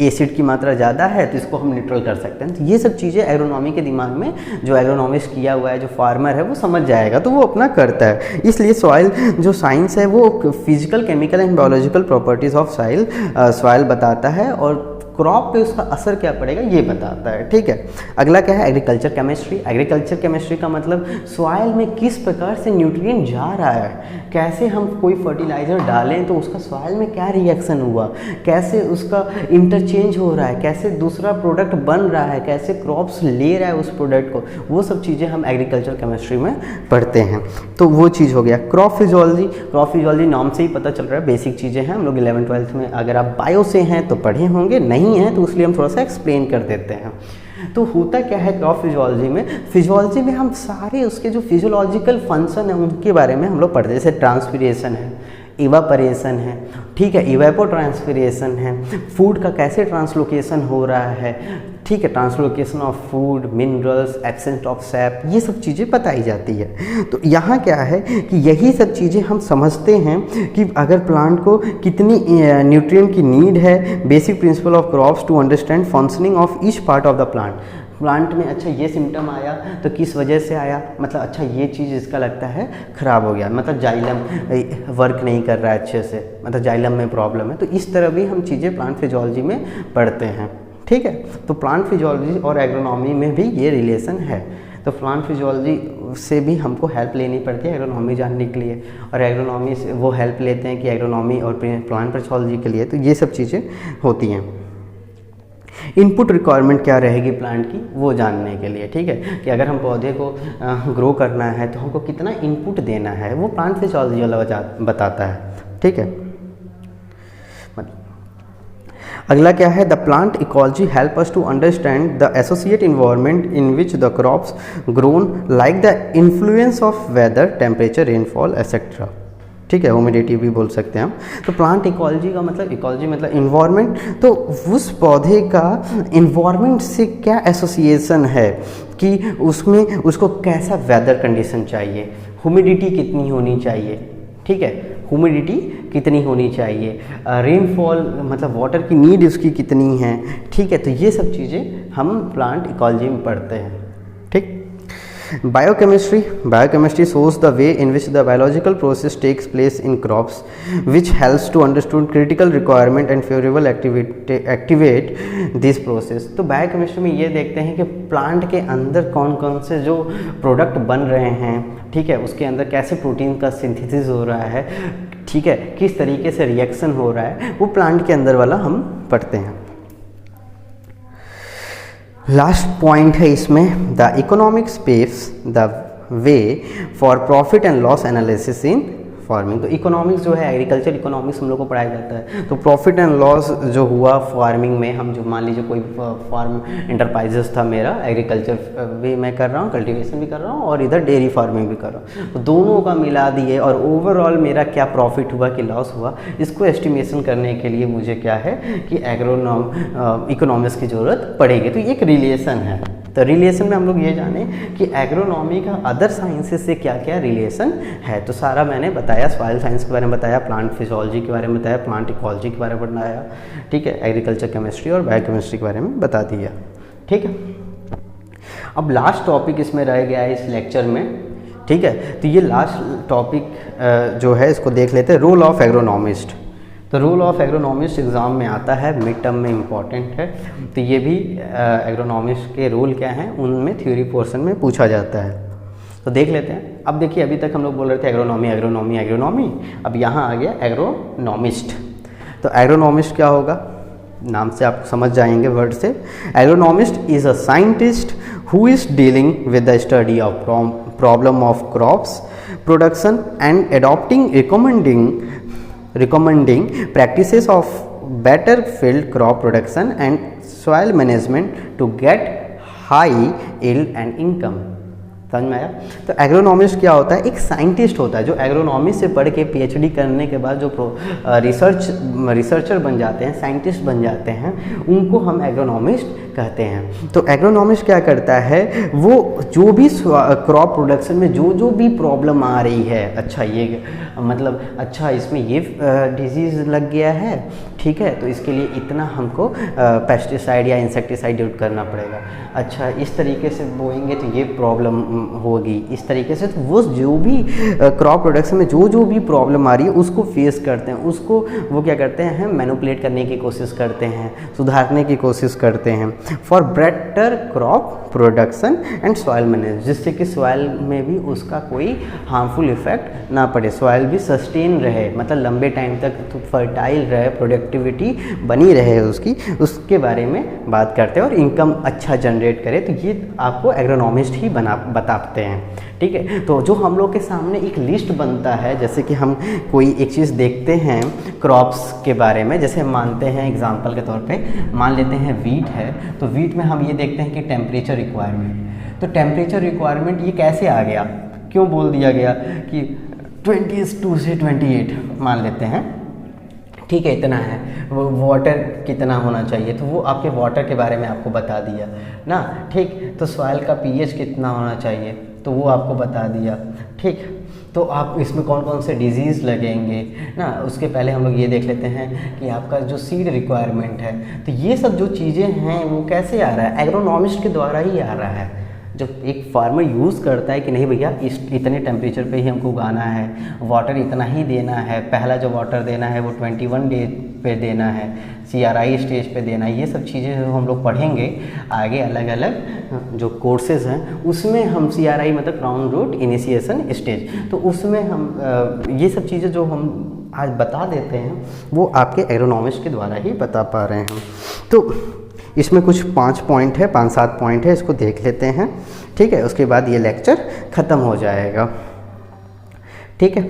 एसिड की मात्रा ज़्यादा है तो इसको हम न्यूट्रल कर सकते हैं। तो ये सब चीज़ें एग्रोनॉमी के दिमाग में जो एग्रोनॉमिस्ट किया हुआ है, जो फार्मर है वो समझ जाएगा तो वो अपना करता है। इसलिए सॉइल जो साइंस है वो physical, chemical and biological properties of soil बताता है और क्रॉप पे उसका असर क्या पड़ेगा ये बताता है, ठीक है। अगला क्या है, एग्रीकल्चर केमिस्ट्री। एग्रीकल्चर केमिस्ट्री का मतलब सॉइल में किस प्रकार से न्यूट्रिएंट जा रहा है, कैसे हम कोई फर्टिलाइज़र डालें तो उसका सॉइल में क्या रिएक्शन हुआ, कैसे उसका इंटरचेंज हो रहा है, कैसे दूसरा प्रोडक्ट बन रहा है, कैसे क्रॉप्स ले रहा है उस प्रोडक्ट को, वो सब चीज़ें हम एग्रीकल्चर केमिस्ट्री में पढ़ते हैं। तो वो चीज़ हो गया। क्रॉप फिजियोलॉजी, क्रॉप फिजियोलॉजी नाम से ही पता चल रहा है, बेसिक चीज़ें हैं, हम लोग 11th-12th में अगर आप बायो से हैं तो पढ़े होंगे, नहीं है तो इसलिए हम थोड़ा सा एक्सप्लेन कर देते हैं। तो होता क्या है क्रॉप फिजियोलॉजी में, फिजियोलॉजी में हम सारे उसके जो फिजियोलॉजिकल फंक्शन है उनके बारे में हम लोग पढ़ते हैं, जैसे ट्रांसपीरेशन है, इवापरेशन है, ठीक है, इवेपो ट्रांसपीरेशन है, फूड का कैसे ट्रांसलोकेशन हो रहा है, ठीक है, translocation of food, minerals, absence of SAP, ये सब चीज़ें बताई जाती है। तो यहाँ क्या है कि यही सब चीज़ें हम समझते हैं कि अगर प्लांट को कितनी न्यूट्रिएंट की नीड है, basic principle of crops to understand functioning of each part of the plant में अच्छा ये सिम्टम आया तो किस वजह से आया, मतलब अच्छा ये चीज़ इसका लगता है ख़राब हो गया, मतलब जाइलम वर्क नहीं कर रहा है अच्छे से, मतलब जाइलम में प्रॉब्लम है। तो इस तरह भी हम चीज़ें प्लांट फिजियोलॉजी में पढ़ते हैं, ठीक है। तो प्लांट फिजियोलॉजी और एग्रोनॉमी में भी ये रिलेशन है। तो प्लांट फिजियोलॉजी से भी हमको हेल्प लेनी पड़ती है एग्रोनॉमी जानने के लिए, और एग्रोनॉमी से वो हेल्प लेते हैं कि एग्रोनॉमी और प्लांट फिजियोलॉजी के लिए, तो ये सब चीज़ें होती हैं। इनपुट रिक्वायरमेंट क्या रहेगी प्लांट की वो जानने के लिए, ठीक है, कि अगर हम पौधे को ग्रो करना है तो हमको कितना इनपुट देना है वो प्लांट फिजियोलॉजी वाला बताता है, ठीक है। अगला क्या है, the plant ecology help us to understand the associate environment in which the crops grown like the influence of weather, temperature, rainfall etcetera, ठीक है, ह्यूमिडिटी भी बोल सकते हैं हम। तो प्लांट इकोलॉजी का मतलब, इकोलॉजी मतलब इन्वायरमेंट, तो उस पौधे का इन्वायरमेंट से क्या एसोसिएशन है कि उसमें उसको कैसा वेदर कंडीशन चाहिए, ह्यूमिडिटी कितनी होनी चाहिए, ठीक है, ह्यूमिडिटी कितनी होनी चाहिए, रेनफॉल मतलब वाटर की नीड उसकी कितनी है, ठीक है। तो ये सब चीज़ें हम प्लांट इकोलॉजी में पढ़ते हैं, ठीक। Biochemistry shows the way in which the biological process takes place in crops, which helps to understand critical requirement and favorable activate this process। तो बायोकेमिस्ट्री में ये देखते हैं कि प्लांट के अंदर कौन कौन से जो प्रोडक्ट बन रहे हैं, ठीक है, उसके अंदर कैसे प्रोटीन का सिंथेसिस हो रहा है, ठीक है, किस तरीके से रिएक्शन हो रहा है, वो प्लांट के अंदर वाला हम पढ़ते हैं। लास्ट पॉइंट है इसमें, the economic space the way for profit and loss analysis in farming. तो इकोनॉमिक्स जो है, एग्रीकल्चर इकोनॉमिक्स हम लोग को पढ़ाया जाता है। तो प्रॉफिट एंड लॉस जो हुआ फार्मिंग में, हम जो मान लीजिए कोई फार्म इंटरप्राइजेस था मेरा, एग्रीकल्चर भी मैं कर रहा हूँ, कल्टीवेशन भी कर रहा हूँ और इधर डेयरी फार्मिंग भी कर रहा हूँ, तो दोनों का मिला दिए और ओवरऑल मेरा क्या प्रॉफिट हुआ कि लॉस हुआ, इसको एस्टिमेशन करने के लिए मुझे क्या है कि इकोनॉमिक्स की ज़रूरत पड़ेगी। तो ये एक रिलेशन है। तो रिलेशन में हम लोग ये जाने कि एग्रोनॉमी का अदर साइंसेस से क्या क्या रिलेशन है। तो सारा मैंने बताया, सॉइल साइंस के बारे में बताया, प्लांट फिजियोलॉजी के बारे में बताया, प्लांट इकोलॉजी के बारे में बताया, ठीक है, एग्रीकल्चर केमिस्ट्री और बायोकेमिस्ट्री के बारे में बता दिया, ठीक है। अब लास्ट टॉपिक इसमें रह गया है इस लेक्चर में, ठीक है। तो ये लास्ट टॉपिक जो है इसको देख लेते हैं, रोल ऑफ एग्रोनॉमिस्ट। तो रोल ऑफ एग्रोनॉमिस्ट एग्ज़ाम में आता है, मिड टर्म में इम्पॉर्टेंट है। तो ये भी एग्रोनॉमिस्ट के रोल क्या हैं उनमें थ्योरी पोर्शन में पूछा जाता है। तो देख लेते हैं। अब देखिए, अभी तक हम लोग बोल रहे थे एग्रोनॉमी, अब यहाँ आ गया एग्रोनॉमिस्ट। तो एग्रोनॉमिस्ट क्या होगा, नाम से आप समझ जाएंगे वर्ड से। Agronomist is a scientist who is dealing with the study of problem of crops production and adopting recommending practices of better field crop production and soil management to get high yield and income। समझ में आया? तो agronomist क्या होता है? एक scientist होता है जो एग्रोनॉमी से पढ़ के पीएचडी करने के बाद जो रिसर्चर बन जाते हैं, साइंटिस्ट बन जाते हैं, उनको हम एग्रोनॉमिस्ट कहते हैं। तो एग्रोनॉमिस्ट क्या करता है, वो जो भी क्रॉप प्रोडक्शन में जो भी प्रॉब्लम आ रही है, अच्छा ये मतलब अच्छा इसमें ये डिजीज़ लग गया है, ठीक है, तो इसके लिए इतना हमको पेस्टिसाइड या इंसेक्टिसाइड यूज करना पड़ेगा, अच्छा इस तरीके से बोएंगे तो ये प्रॉब्लम होगी, इस तरीके से। तो वो जो भी क्रॉप प्रोडक्शन में जो भी प्रॉब्लम आ रही है उसको फेस करते हैं, उसको वो क्या करते हैं, मैनिपुलेट करने की कोशिश करते हैं, सुधारने की कोशिश करते हैं for better crop production and soil manage, जिससे कि सॉइल में भी उसका कोई हार्मफुल इफेक्ट ना पड़े, सॉइल भी सस्टेन रहे, मतलब लंबे टाइम तक तो फर्टाइल रहे, प्रोडक्टिविटी बनी रहे उसकी, उसके बारे में बात करते हैं और इनकम अच्छा जनरेट करे। तो ये आपको एग्रोनॉमिस्ट ही बताते हैं, ठीक है। तो जो हम लोग के सामने एक लिस्ट बनता है, जैसे कि हम कोई एक चीज़ देखते हैं क्रॉप्स के बारे में, जैसे हम मानते हैं एग्जांपल के तौर पे मान लेते हैं वीट है, तो वीट में हम ये देखते हैं कि टेम्परेचर रिक्वायरमेंट, तो टेम्परेचर रिक्वायरमेंट ये कैसे आ गया, क्यों बोल दिया गया कि 22 से 28 मान लेते हैं, ठीक है, इतना है, वो वाटर कितना होना चाहिए, तो वो आपके वाटर के बारे में आपको बता दिया ना, ठीक। तो सॉइल का पीएच कितना होना चाहिए, तो वो आपको बता दिया, ठीक। तो आप इसमें कौन कौन से डिजीज़ लगेंगे ना, उसके पहले हम लोग ये देख लेते हैं कि आपका जो सीड रिक्वायरमेंट है, तो ये सब जो चीज़ें हैं वो कैसे आ रहा है, एग्रोनॉमिस्ट के द्वारा ही आ रहा है। जब एक फार्मर यूज़ करता है कि नहीं भैया इतने टेम्परेचर पे ही हमको उगाना है, वाटर इतना ही देना है, पहला जो वाटर देना है वो 21 डे पे देना है, CRI स्टेज पे देना है, ये सब चीज़ें हम लोग पढ़ेंगे आगे, अलग अलग जो कोर्सेज हैं उसमें हम CRI मतलब क्राउन रूट इनिशिएशन स्टेज, तो उसमें हम ये सब चीज़ें जो हम आज बता देते हैं वो आपके एग्रोनॉमिस्ट के द्वारा ही बता पा रहे हैं। तो इसमें कुछ 5 पॉइंट है, 5-7 पॉइंट है, इसको देख लेते हैं, ठीक है, उसके बाद ये लेक्चर ख़त्म हो जाएगा, ठीक है।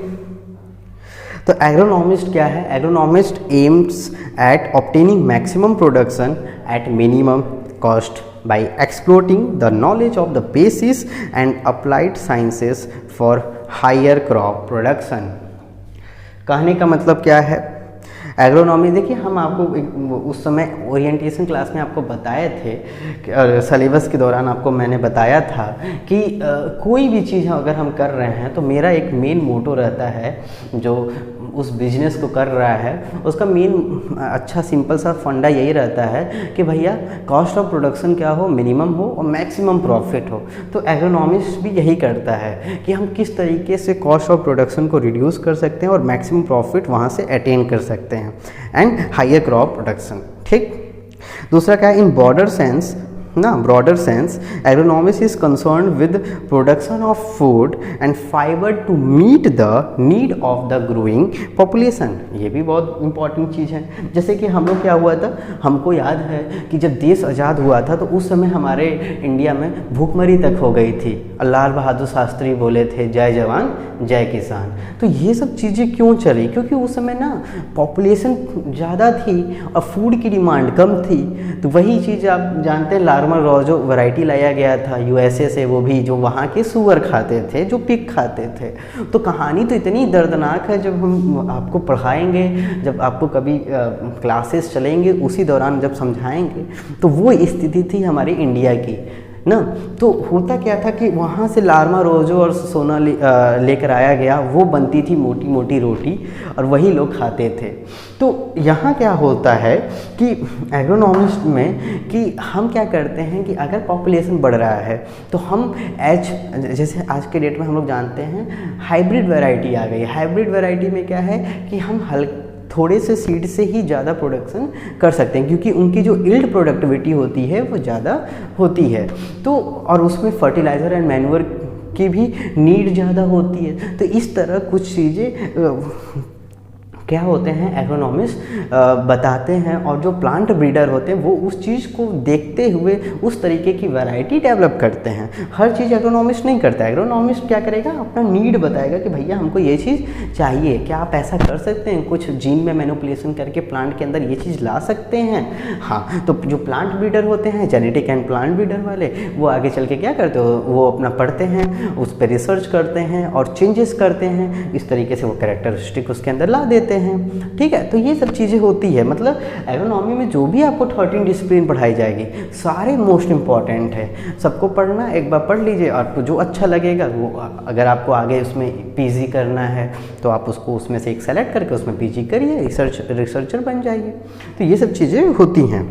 तो एग्रोनॉमिस्ट क्या है? Agronomist aims at obtaining maximum production at minimum cost by exploiting the knowledge of the basis and applied sciences for higher crop production. कहने का मतलब क्या है, एग्रोनॉमी देखिए हम आपको उस समय ओरिएंटेशन क्लास में आपको बताए थे और सिलेबस के दौरान आपको मैंने बताया था कि कोई भी चीज़ अगर हम कर रहे हैं तो मेरा एक मेन मोटो रहता है, जो उस बिजनेस को कर रहा है उसका मेन अच्छा सिंपल सा फंडा यही रहता है कि भैया कॉस्ट ऑफ प्रोडक्शन क्या हो, मिनिमम हो और मैक्सिमम प्रॉफिट हो। तो एग्रोनॉमिस्ट भी यही करता है कि हम किस तरीके से कॉस्ट ऑफ प्रोडक्शन को रिड्यूस कर सकते हैं और मैक्सिमम प्रॉफिट वहाँ से अटेन कर सकते हैं एंड हायर क्रॉप प्रोडक्शन, ठीक। दूसरा क्या है, इन ब्रॉडर सेंस ना, broader sense agronomist is concern with production of food and fibre to meet the need of the growing population. ये भी बहुत इंपॉर्टेंट चीज़ है। जैसे कि हम लोग क्या हुआ था, हमको याद है कि जब देश आज़ाद हुआ था तो उस समय हमारे इंडिया में भूखमरी तक हो गई थी। लाल बहादुर शास्त्री बोले थे जय जवान जय किसान। तो ये सब चीज़ें क्यों चली, क्योंकि उस समय ना पॉपुलेशन ज़्यादा थी और फूड की डिमांड कम थी। तो वही चीज़ आप जानते हैं, लार्मर रोजो वैरायटी लाया गया था USA से, वो भी जो वहाँ के सुअर खाते थे, जो पिग खाते थे। तो कहानी तो इतनी दर्दनाक है, जब हम आपको पढ़ाएंगे, जब आपको कभी क्लासेस चलेंगे उसी दौरान जब समझाएंगे, तो वो स्थिति थी हमारी इंडिया की ना। तो होता क्या था कि वहाँ से लार्मा रोजो और सोना लेकर आया गया, वो बनती थी मोटी मोटी रोटी और वही लोग खाते थे। तो यहाँ क्या होता है कि एग्रोनॉमिस्ट में कि हम क्या करते हैं कि अगर पॉपुलेशन बढ़ रहा है तो हम जैसे आज के डेट में हम लोग जानते हैं हाइब्रिड वैरायटी आ गई। हाइब्रिड वैरायटी में क्या है कि हम थोड़े से सीड से ही ज़्यादा प्रोडक्शन कर सकते हैं, क्योंकि उनकी जो यील्ड प्रोडक्टिविटी होती है वो ज़्यादा होती है। तो और उसमें फर्टिलाइज़र एंड मैन्योर की भी नीड ज़्यादा होती है। तो इस तरह कुछ चीज़ें क्या होते हैं, एग्रोनॉमिस्ट बताते हैं, और जो प्लांट ब्रीडर होते हैं वो उस चीज़ को देखते हुए उस तरीके की वैरायटी डेवलप करते हैं। हर चीज़ एग्रोनॉमिस्ट नहीं करता है। एग्रोनॉमिस्ट क्या करेगा, अपना नीड बताएगा कि भैया हमको ये चीज़ चाहिए, क्या आप ऐसा कर सकते हैं, कुछ जीन में मैनिपुलेशन करके प्लांट के अंदर ये चीज़ ला सकते हैं। हाँ, तो जो प्लांट ब्रीडर होते हैं, जेनेटिक एंड प्लांट ब्रीडर वाले, वो आगे चल के क्या करते हो, वो अपना पढ़ते हैं, उस पर रिसर्च करते हैं और चेंजेस करते हैं, इस तरीके से वो कैरेक्टरिस्टिक उसके अंदर ला देते हैं। ठीक है, तो ये सब चीज़ें होती है। मतलब एग्रोनॉमी में जो भी आपको 13 डिसिप्लिन पढ़ाई जाएगी सारे मोस्ट इम्पॉर्टेंट है, सबको पढ़ना, एक बार पढ़ लीजिए, आपको जो अच्छा लगेगा वो, अगर आपको आगे उसमें पीजी करना है तो आप उसको उसमें से एक सेलेक्ट करके उसमें पीजी करिए, रिसर्चर बन जाइए। तो ये सब चीज़ें होती हैं।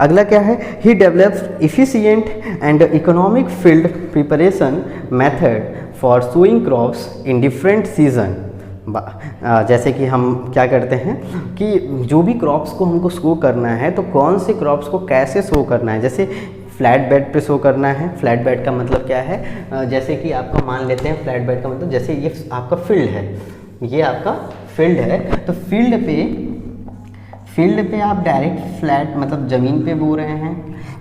अगला क्या है, he develops efficient and economic field preparation method for sowing crops in different season. जैसे कि हम क्या करते हैं कि जो भी क्रॉप्स को हमको शो करना है तो कौन से क्रॉप्स को कैसे शो करना है। जैसे फ्लैट बेड पे शो करना है, फ्लैट बेड का मतलब क्या है, जैसे कि आपका मान लेते हैं फ्लैट बेड का मतलब जैसे ये आपका फील्ड है, ये आपका फील्ड है, तो फील्ड पे आप डायरेक्ट फ्लैट मतलब ज़मीन पे बो रहे हैं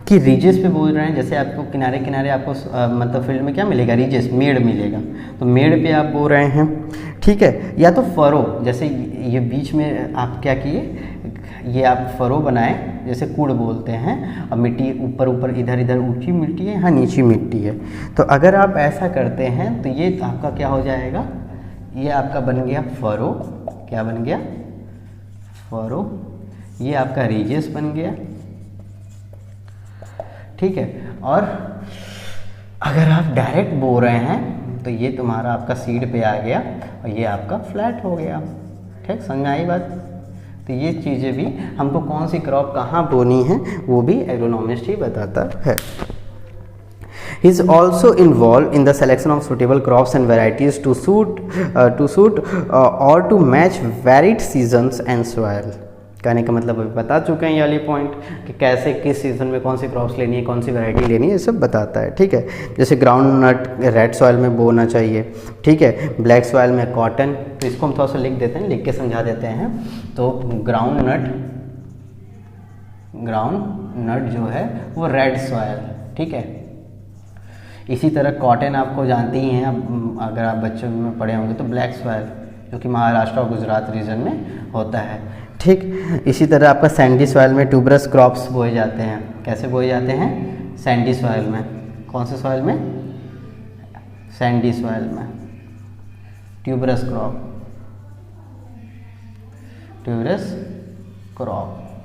कि रीजेस पे बोल रहे हैं। जैसे आपको किनारे किनारे आपको मतलब फील्ड में क्या मिलेगा, रीजेस, मेड़ मिलेगा, तो मेड़ पे आप बो रहे हैं। ठीक है, या तो फरो, जैसे ये बीच में आप क्या किए, ये आप फरो बनाए, जैसे कूड़ बोलते हैं, और मिट्टी ऊपर ऊपर इधर इधर ऊंची मिट्टी है, यहाँ नीची मिट्टी है। तो अगर आप ऐसा करते हैं तो ये आपका क्या हो जाएगा, ये आपका बन गया फरो, क्या बन गया, फरो, ये आपका रीजेस बन गया। ठीक है, और अगर आप डायरेक्ट बो रहे हैं तो ये तुम्हारा आपका सीड पे आ गया और ये आपका फ्लैट हो गया। ठीक, समझ आई बात। तो ये चीज़ें भी हमको कौन सी क्रॉप कहाँ बोनी है वो भी एग्रोनॉमिस्ट ही बताता है। He is also involved in the selection of suitable crops and varieties to suit or to match varied seasons and soil। कहने का मतलब अभी बता चुके हैं ये वाली पॉइंट कि कैसे किस सीज़न में कौन सी क्रॉप्स लेनी है, कौन सी वैरायटी लेनी है, ये सब बताता है। ठीक है, जैसे ग्राउंड नट रेड सॉइल में बोना चाहिए। ठीक है, ब्लैक सॉइल में कॉटन, तो इसको हम थोड़ा सा लिख देते हैं, लिख के समझा देते हैं। तो ग्राउंड नट जो है वो रेड सॉइल। ठीक है, इसी तरह कॉटन आपको जानती ही हैं, अगर आप बच्चों में पढ़े होंगे तो ब्लैक सॉइल जो कि महाराष्ट्र और गुजरात रीजन में होता है। ठीक, इसी तरह आपका सैंडी सॉइल में ट्यूबरस क्रॉप्स बोए जाते हैं। कैसे बोए जाते हैं, सैंडी सॉइल में। कौन से सॉइल में, सैंडी सॉइल में ट्यूबरस क्रॉप।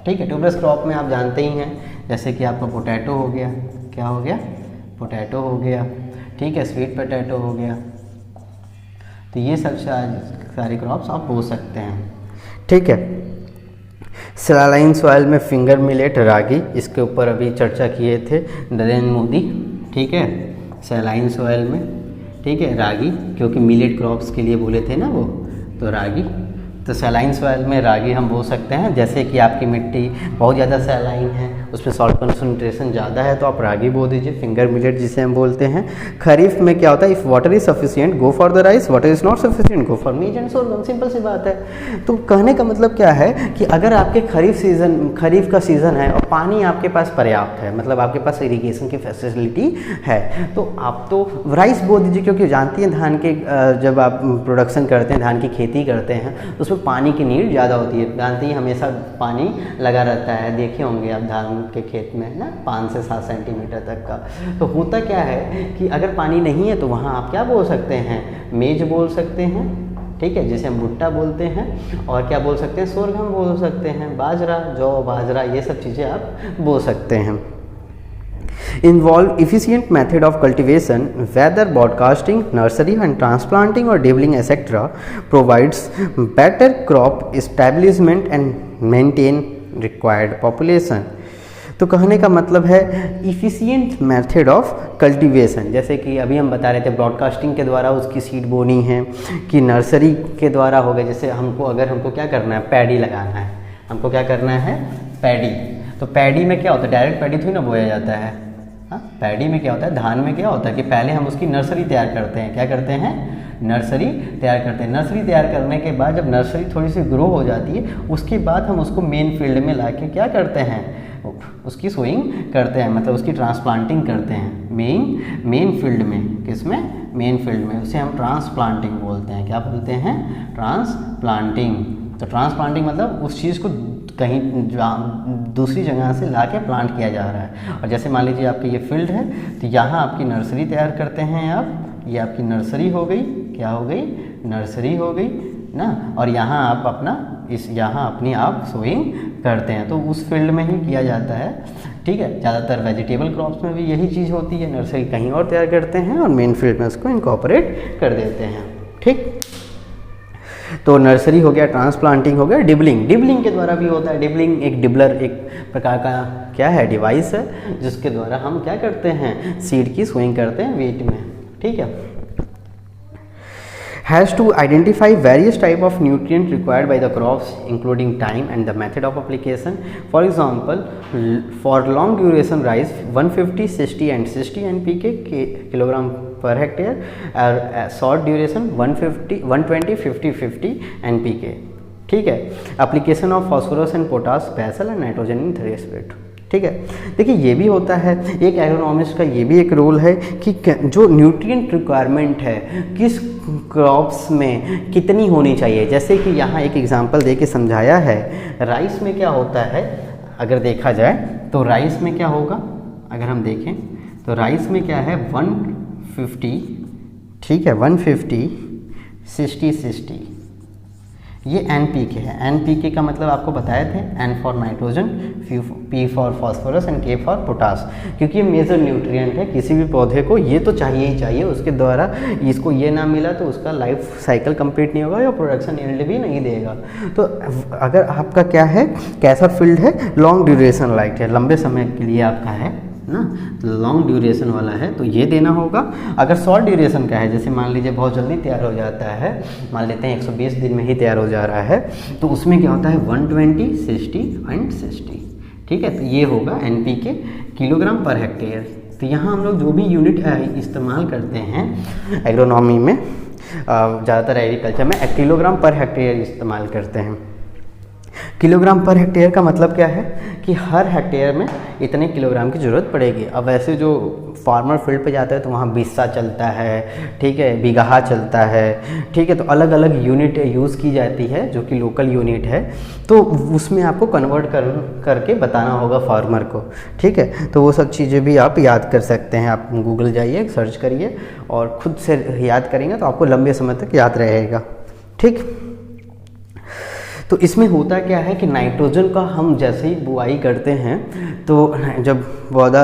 ठीक है, ट्यूबरस क्रॉप में आप जानते ही हैं, जैसे कि आपका पोटैटो हो गया, क्या हो गया, पोटैटो हो गया। ठीक है, स्वीट पोटैटो हो गया। तो ये सब सारी क्रॉप्स आप बो सकते हैं। ठीक है, सैलाइन सॉइल में फिंगर मिलेट, रागी, इसके ऊपर अभी चर्चा किए थे नरेंद्र मोदी। ठीक है, सैलाइन सॉइल में, ठीक है, रागी, क्योंकि मिलेट क्रॉप्स के लिए बोले थे ना वो, तो रागी। तो सैलाइन सॉइल में रागी हम बो सकते हैं। जैसे कि आपकी मिट्टी बहुत ज़्यादा सैलाइन है, उसमें सॉल्ट कंसंट्रेशन ज़्यादा है, तो आप रागी बो दीजिए, फिंगर मिलेट जिसे हम बोलते हैं। खरीफ में क्या होता है, if water is sufficient go for the rice, water is not sufficient go for मीज एंड सोरगम। सिंपल सी बात है। तो कहने का मतलब क्या है कि अगर आपके खरीफ का सीज़न है और पानी आपके पास पर्याप्त है, मतलब आपके पास इरीगेशन की फैसिलिटी है, तो आप तो राइस बो दीजिए। क्योंकि जानती हैं धान के जब आप प्रोडक्शन करते हैं, धान की खेती करते हैं, तो उसमें पानी की नीड ज़्यादा होती है। जानती हैं हमेशा पानी लगा रहता है, देखे होंगे आप धान के खेत में ना, 5 से 7 सेंटीमीटर तक का। तो होता क्या है कि अगर पानी नहीं है तो वहाँ आप क्या बोल सकते हैं, मेज बोल सकते हैं। ठीक है, जिसे हम भुट्टा बोलते हैं, और क्या बोल सकते हैं, सोरगम बोल सकते हैं, बाजरा, जौ, बाजरा, ये सब चीज़ें आप बोल सकते हैं। Involve efficient method of cultivation, whether broadcasting, nursery and transplanting or dabbling etc. provides better crop establishment and maintain required population। तो कहने का मतलब है इफ़िशियंट मेथड ऑफ कल्टीवेशन, जैसे कि अभी हम बता रहे थे ब्रॉडकास्टिंग के द्वारा उसकी सीड बोनी है, कि नर्सरी के द्वारा हो गया। जैसे हमको क्या करना है, पैडी लगाना है, हमको क्या करना है, पैडी। तो पैडी में क्या होता है, डायरेक्ट पैडी थोड़ी ना बोया जाता है, हाँ, पैडी में क्या होता है, धान में क्या होता है कि पहले हम उसकी नर्सरी तैयार करते हैं। क्या करते हैं, नर्सरी तैयार करते हैं। नर्सरी तैयार करने के बाद जब नर्सरी थोड़ी सी ग्रो हो जाती है, उसके बाद हम उसको मेन फील्ड में लाके क्या करते हैं, उसकी सोइंग करते हैं, मतलब उसकी ट्रांसप्लांटिंग करते हैं मेन फील्ड में। किसमें, मेन फील्ड में। उसे हम ट्रांसप्लांटिंग बोलते हैं। क्या बोलते हैं, ट्रांसप्लांटिंग। तो ट्रांसप्लांटिंग मतलब उस चीज़ को कहीं दूसरी जगह से लाके प्लांट किया जा रहा है। और जैसे मान लीजिए आपकी ये फील्ड है, तो यहाँ आपकी नर्सरी तैयार करते हैं आप। ये आपकी नर्सरी हो गई, क्या हो गई, नर्सरी हो गई ना। और यहाँ आप अपना यहाँ अपनी आप सोइंग करते हैं, तो उस फील्ड में ही किया जाता है। ठीक है, ज़्यादातर वेजिटेबल क्रॉप्स में भी यही चीज़ होती है। नर्सरी कहीं और तैयार करते हैं और मेन फील्ड में उसको इनकॉर्पोरेट कर देते हैं। ठीक, तो नर्सरी हो गया, ट्रांसप्लांटिंग हो गया, डिबलिंग। डिबलिंग के द्वारा भी होता है। डिबलिंग एक डिबलर, एक प्रकार का क्या है, डिवाइस है, जिसके द्वारा हम क्या करते हैं, सीड की सोइंग करते हैं वेट में। ठीक है, has to identify various type of nutrient required by the crops including time and the method of application. For example, for long duration rice 150 60 and 60 NPK kilogram per hectare, or short duration 150 120 50 50 NPK. ठीक है, application of phosphorus and potash, basal and nitrogen in thresh bed. ठीक है, देखिए ये भी होता है, एक एग्रोनॉमिस्ट का ये भी एक रोल है कि जो न्यूट्रिएंट रिक्वायरमेंट है किस क्रॉप्स में कितनी होनी चाहिए। जैसे कि यहाँ एक एग्जांपल दे के समझाया है। राइस में क्या होता है, अगर देखा जाए तो राइस में क्या होगा, अगर हम देखें तो राइस में क्या है 150, ठीक है 150 60 60, ये NPK है। NPK का मतलब आपको बताए थे, N for nitrogen, P for phosphorus and K for potash, क्योंकि ये मेजर न्यूट्रिएंट है। किसी भी पौधे को ये तो चाहिए ही चाहिए, उसके द्वारा इसको ये ना मिला तो उसका लाइफ साइकिल कंप्लीट नहीं होगा या प्रोडक्शन यील्ड भी नहीं देगा। तो अगर आपका क्या है, कैसा फील्ड है, लॉन्ग ड्यूरेशन लाइक है, लंबे समय के लिए आपका है ना, लॉन्ग ड्यूरेशन वाला है, तो ये देना होगा। अगर शॉर्ट ड्यूरेशन का है, जैसे मान लीजिए बहुत जल्दी तैयार हो जाता है, मान लेते हैं 120 दिन में ही तैयार हो जा रहा है, तो उसमें क्या होता है 120 60 एंड 60। ठीक है, तो ये होगा NPK किलोग्राम पर हेक्टेयर। तो यहाँ हम लोग जो भी यूनिट इस्तेमाल करते हैं एग्रोनॉमी में, ज़्यादातर एग्रीकल्चर में किलोग्राम पर हेक्टेयर इस्तेमाल करते हैं। किलोग्राम पर हेक्टेयर का मतलब क्या है कि हर हेक्टेयर में इतने किलोग्राम की ज़रूरत पड़ेगी। अब वैसे जो फार्मर फील्ड पे जाता है तो वहाँ बिस्सा चलता है, ठीक है, बिगहा चलता है, ठीक है, तो अलग अलग यूनिट यूज़ की जाती है जो कि लोकल यूनिट है, तो उसमें आपको कन्वर्ट करके बताना होगा फार्मर को। ठीक है, तो वो सब चीज़ें भी आप याद कर सकते हैं। आप गूगल जाइए, सर्च करिए और ख़ुद से याद करेंगे तो आपको लंबे समय तक याद रहेगा। ठीक, तो इसमें होता क्या है कि नाइट्रोजन का हम जैसे ही बुआई करते हैं, तो जब पौधा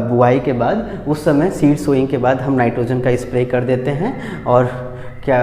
बुआई के बाद उस समय सीड सोइंग के बाद हम नाइट्रोजन का स्प्रे कर देते हैं, और क्या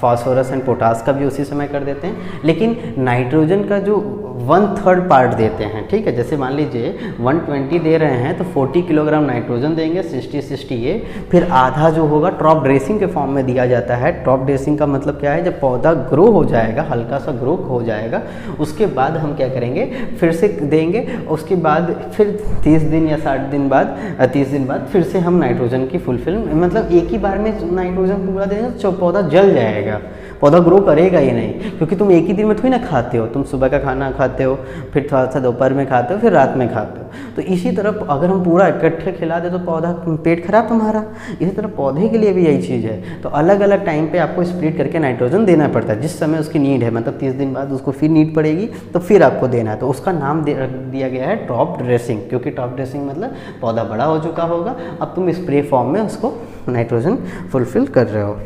फास्फोरस एंड पोटास का भी उसी समय कर देते हैं। लेकिन नाइट्रोजन का जो 1/3 पार्ट देते हैं, ठीक है, जैसे मान लीजिए 120 दे रहे हैं तो 40 किलोग्राम नाइट्रोजन देंगे, 60 ये, फिर आधा जो होगा टॉप ड्रेसिंग के फॉर्म में दिया जाता है। टॉप ड्रेसिंग का मतलब क्या है, जब पौधा ग्रो हो जाएगा, हल्का सा ग्रो हो जाएगा, उसके बाद हम क्या करेंगे, फिर से देंगे। उसके बाद फिर 30 दिन या 60 दिन बाद 30 दिन बाद फिर से हम नाइट्रोजन की फुलफिल, मतलब एक ही बार में नाइट्रोजन पूरा देंगे तो पौधा जल जाएगा, पौधा ग्रो करेगा ही नहीं, क्योंकि तुम एक ही दिन में थोड़ी ना खाते हो। तुम सुबह का खाना खाते हो, फिर थोड़ा सा दोपहर में खाते हो, फिर रात में खाते हो। तो इसी तरह अगर हम पूरा इकट्ठे खिला दे तो पौधा पेट खराब तुम्हारा। इसी तरह पौधे के लिए भी यही चीज़ है। तो अलग अलग टाइम पे आपको स्प्लिट करके नाइट्रोजन देना पड़ता है, जिस समय उसकी नीड है, मतलब 30 दिन बाद उसको फिर नीड पड़ेगी तो फिर आपको देना है। तो उसका नाम दिया गया है टॉप ड्रेसिंग, क्योंकि टॉप ड्रेसिंग मतलब पौधा बड़ा हो चुका होगा, अब तुम स्प्रे फॉर्म में उसको नाइट्रोजन फुलफिल कर रहे हो।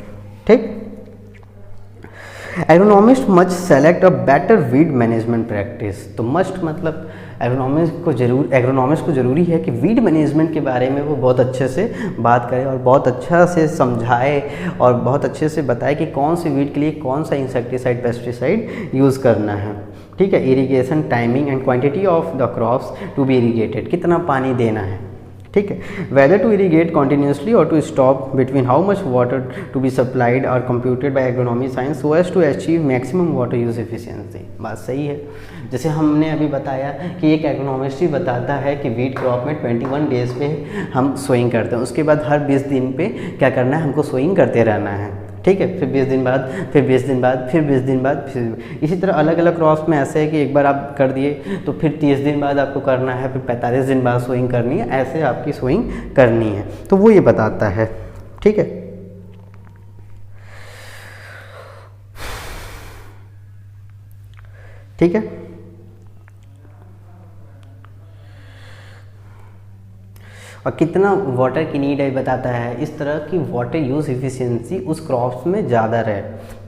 ठीक, agronomist must select a better weed management practice. तो मस्ट मतलब एग्रोनॉमिस्ट को ज़रूरी है कि वीड मैनेजमेंट के बारे में वो बहुत अच्छे से बात करे और बहुत अच्छा से समझाए और बहुत अच्छे से बताए कि कौन सी वीड के लिए कौन सा इंसेक्टिसाइड पेस्टिसाइड यूज़ करना है। ठीक है, irrigation timing and quantity of the crops to be irrigated, कितना पानी देना है। ठीक है। वेदर टू इरीगेट कॉन्टिन्यूसली और to stop between how much water to be supplied are computed by agronomy science so as to achieve maximum water use efficiency. बात सही है। जैसे हमने अभी बताया कि एक एग्रोनॉमिस्ट ही बताता है कि वीट क्रॉप में 21 डेज़ पे हम सोइंग करते हैं, उसके बाद हर 20 दिन पे क्या करना है, हमको सोइंग करते रहना है, ठीक है। फिर 20 दिन बाद, फिर 20 दिन बाद, फिर 20 दिन बाद, फिर इसी तरह अलग अलग क्रॉप्स में ऐसे है कि एक बार आप कर दिए तो फिर 30 दिन बाद आपको करना है, फिर 45 दिन बाद सोइंग करनी है, ऐसे आपकी सोइंग करनी है। तो वो ये बताता है, ठीक है। ठीक है, और कितना वाटर की नीड है बताता है। इस तरह की वाटर यूज़ एफिशिएंसी उस क्रॉप्स में ज़्यादा रहे,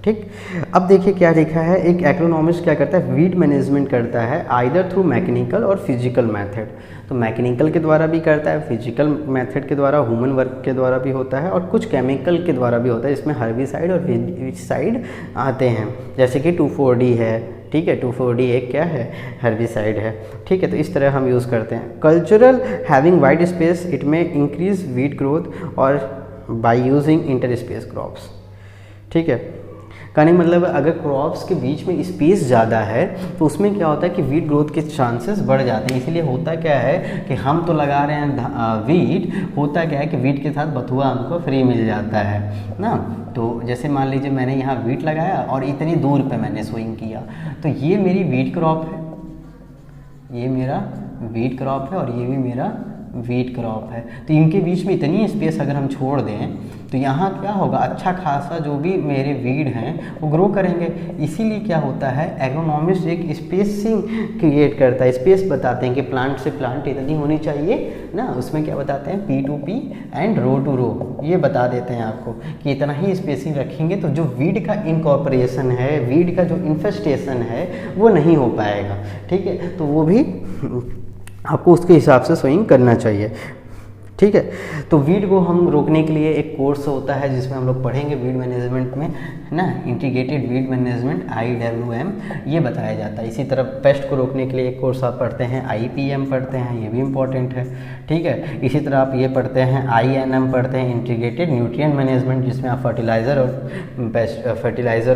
ठीक। अब देखिए क्या लिखा है, एक एग्रोनॉमिस्ट क्या करता है, वीड मैनेजमेंट करता है आइदर थ्रू मैकेनिकल और फिजिकल मेथड। तो मैकेनिकल के द्वारा भी करता है, फिजिकल मेथड के द्वारा, ह्यूमन वर्क के द्वारा भी होता है, और कुछ केमिकल के द्वारा भी होता है। इसमें हर्बिसाइड और विजिसाइड आते हैं, जैसे कि 2,4-D है, ठीक है। 2,4-D एक क्या है, हर्बिसाइड है, ठीक है। तो इस तरह हम यूज़ करते हैं। Cultural having wide space it में इंक्रीज वीट ग्रोथ और by using inter space crops, ठीक है। कहने का मतलब अगर क्रॉप्स के बीच में स्पेस ज़्यादा है तो उसमें क्या होता है कि वीट ग्रोथ के चांसेस बढ़ जाते हैं। इसीलिए होता क्या है कि हम तो लगा रहे हैं वीट, होता क्या है कि वीट के साथ बथुआ हमको फ्री मिल जाता है ना। तो जैसे मान लीजिए मैंने यहाँ वीट लगाया और इतनी दूर पे मैंने सोइंग किया, तो ये मेरी वीट क्रॉप है, ये मेरा वीट क्रॉप है और ये भी मेरा वीट क्रॉप है। तो इनके बीच में इतनी स्पेस अगर हम छोड़ दें तो यहाँ क्या होगा, अच्छा खासा जो भी मेरे वीड हैं वो ग्रो करेंगे। इसीलिए क्या होता है, एग्रोनॉमिस्ट एक स्पेसिंग क्रिएट करता है, स्पेस बताते हैं कि प्लांट से प्लांट इतनी होनी चाहिए ना। उसमें क्या बताते हैं, P2P एंड रो टू रो, ये बता देते हैं आपको कि इतना ही स्पेसिंग रखेंगे तो जो वीड का इनकॉर्पोरेशन है, वीड का जो इन्फेस्टेशन है वो नहीं हो पाएगा, ठीक है। तो वो भी आपको उसके हिसाब से सोइंग करना चाहिए, ठीक है। तो वीड को हम रोकने के लिए एक कोर्स होता है जिसमें हम लोग पढ़ेंगे वीड मैनेजमेंट में ना, इंटीग्रेटेड वीड मैनेजमेंट IWM, ये बताया जाता है। इसी तरह पेस्ट को रोकने के लिए एक कोर्स आप पढ़ते हैं, IPM पढ़ते हैं, ये भी इम्पॉर्टेंट है, ठीक है। इसी तरह आप ये पढ़ते हैं, INM पढ़ते हैं, इंटीग्रेटेड न्यूट्रिएंट मैनेजमेंट, जिसमें आप फर्टिलाइज़र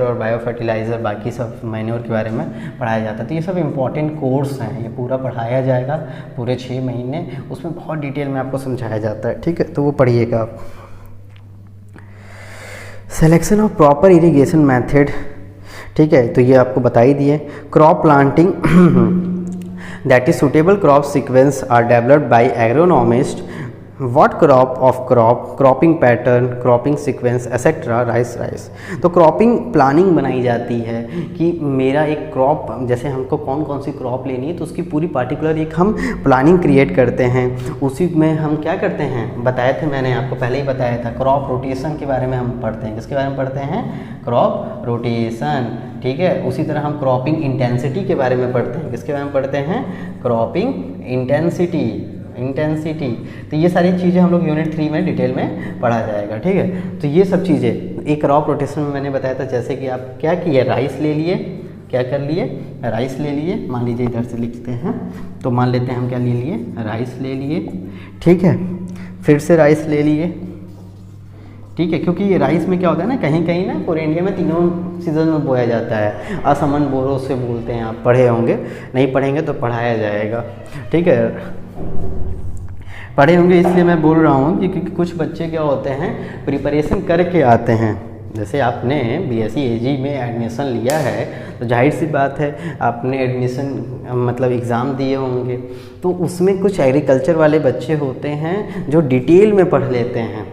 और बायो फर्टिलाइज़र बाकी सब मैन्योर के बारे में पढ़ाया जाता है। तो ये सब इम्पॉर्टेंट कोर्स हैं, ये पूरा पढ़ाया जाएगा पूरे 6 महीने, उसमें बहुत डिटेल में आपको समझाया जाता है, ठीक है। तो वो पढ़िएगा आप। Selection of proper irrigation method, ठीक है, तो ये आपको बता ही दिए। Crop planting that is suitable crop sequence are developed by agronomist, what crop of crop, cropping pattern, cropping sequence etcetera, rice. तो क्रॉपिंग प्लानिंग बनाई जाती है कि मेरा एक क्रॉप, जैसे हमको कौन कौन सी क्रॉप लेनी है तो उसकी पूरी पार्टिकुलर एक हम प्लानिंग क्रिएट करते हैं। उसी में हम क्या करते हैं, बताए थे मैंने आपको पहले ही बताया था, क्रॉप रोटेशन के बारे में हम पढ़ते हैं। किसके बारे में पढ़ते हैं, क्रॉप रोटेशन, ठीक है। उसी तरह हम क्रॉपिंग इंटेंसिटी के बारे में पढ़ते हैं। किसके बारे में पढ़ते हैं, क्रॉपिंग इंटेंसिटी। तो ये सारी चीज़ें हम लोग यूनिट 3 में डिटेल में पढ़ा जाएगा, ठीक है। तो ये सब चीज़ें एक क्रॉप रोटेशन में मैंने बताया था, जैसे कि आप क्या किए, राइस ले लिए, क्या कर लिए, राइस ले लिए। मान लीजिए इधर से लिखते हैं, तो मान लेते हैं हम क्या ले लिए, राइस ले लिए, ठीक है। फिर से राइस ले लिए, ठीक है, क्योंकि ये राइस में क्या होता है ना, कहीं कहीं ना पूरे इंडिया में तीनों सीजन में बोया जाता है। असमन बोरो से बोलते हैं, आप पढ़े होंगे, नहीं पढ़ेंगे तो पढ़ाया जाएगा, ठीक है। पढ़े होंगे इसलिए मैं बोल रहा हूँ क्योंकि कुछ बच्चे क्या होते हैं, प्रिपरेशन करके आते हैं। जैसे आपने BSc AG में एडमिशन लिया है तो जाहिर सी बात है आपने एडमिशन मतलब एग्ज़ाम दिए होंगे, तो उसमें कुछ एग्रीकल्चर वाले बच्चे होते हैं जो डिटेल में पढ़ लेते हैं,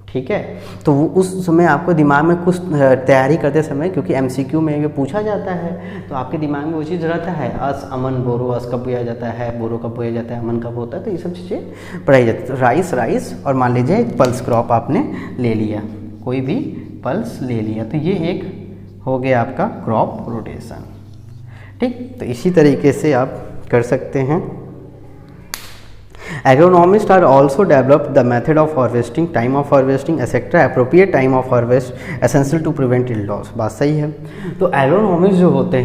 ठीक है। तो वो उस समय आपको दिमाग में कुछ तैयारी करते समय, क्योंकि MCQ में ये पूछा जाता है, तो आपके दिमाग में वो चीज़ रहता है, अस अमन बोरो, अस कब बोया जाता है, बोरो कब बोया जाता है, अमन कब होता है, तो ये सब चीज़ें पढ़ाई जाती है। तो राइस और मान लीजिए पल्स क्रॉप आपने ले लिया, कोई भी पल्स ले लिया, तो ये एक हो गया आपका क्रॉप रोटेशन, ठीक। तो इसी तरीके से आप कर सकते हैं। Agronomists are also developed the method of harvesting, time of harvesting, etc. appropriate time of harvest essential to prevent yield loss। बात सही है। तो एग्रोनॉमिस्ट जो होते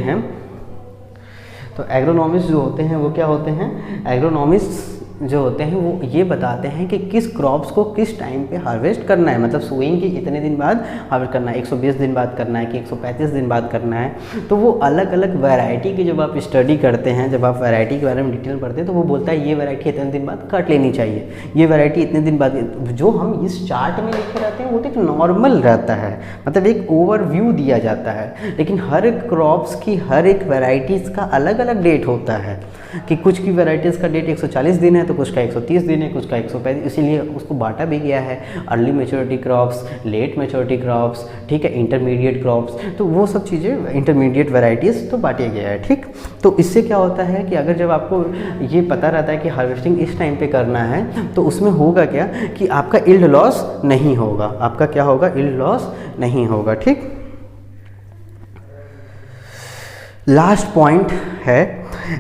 हैं वो क्या होते हैं, एग्रोनॉमिस्ट जो होते हैं वो ये बताते हैं कि किस क्रॉप्स को किस टाइम पे हार्वेस्ट करना है, मतलब सोइंग के इतने दिन बाद हार्वेस्ट करना है, 120 दिन बाद करना है कि 135 दिन बाद करना है। तो वो अलग अलग वैरायटी की जब आप स्टडी करते हैं, जब आप वैरायटी के बारे में डिटेल पढ़ते हैं, तो वो बोलता है ये वैरायटी इतने दिन बाद काट लेनी चाहिए, ये वैरायटी इतने दिन बाद। जो हम इस चार्ट में लिखे रहते हैं वो तो एक नॉर्मल रहता है, मतलब एक ओवरव्यू दिया जाता है, लेकिन हर क्रॉप्स की हर एक वैरायटीज़ का अलग अलग डेट होता है कि कुछ की वैरायटीज़ का डेट 140 दिन है तो कुछ का 130 दिन है, कुछ का 135, इसीलिए उसको बांटा भी गया है early maturity crops, late maturity crops, ठीक है, इंटरमीडिएट क्रॉप्स, तो वो सब चीज़ें इंटरमीडिएट वैरायटीज़ तो बांटे गया है, ठीक। तो इससे क्या होता है कि अगर जब आपको ये पता रहता है कि हार्वेस्टिंग इस टाइम पे करना है तो उसमें होगा क्या कि आपका यील्ड लॉस नहीं होगा, आपका क्या होगा, यील्ड लॉस नहीं होगा, ठीक। Last point is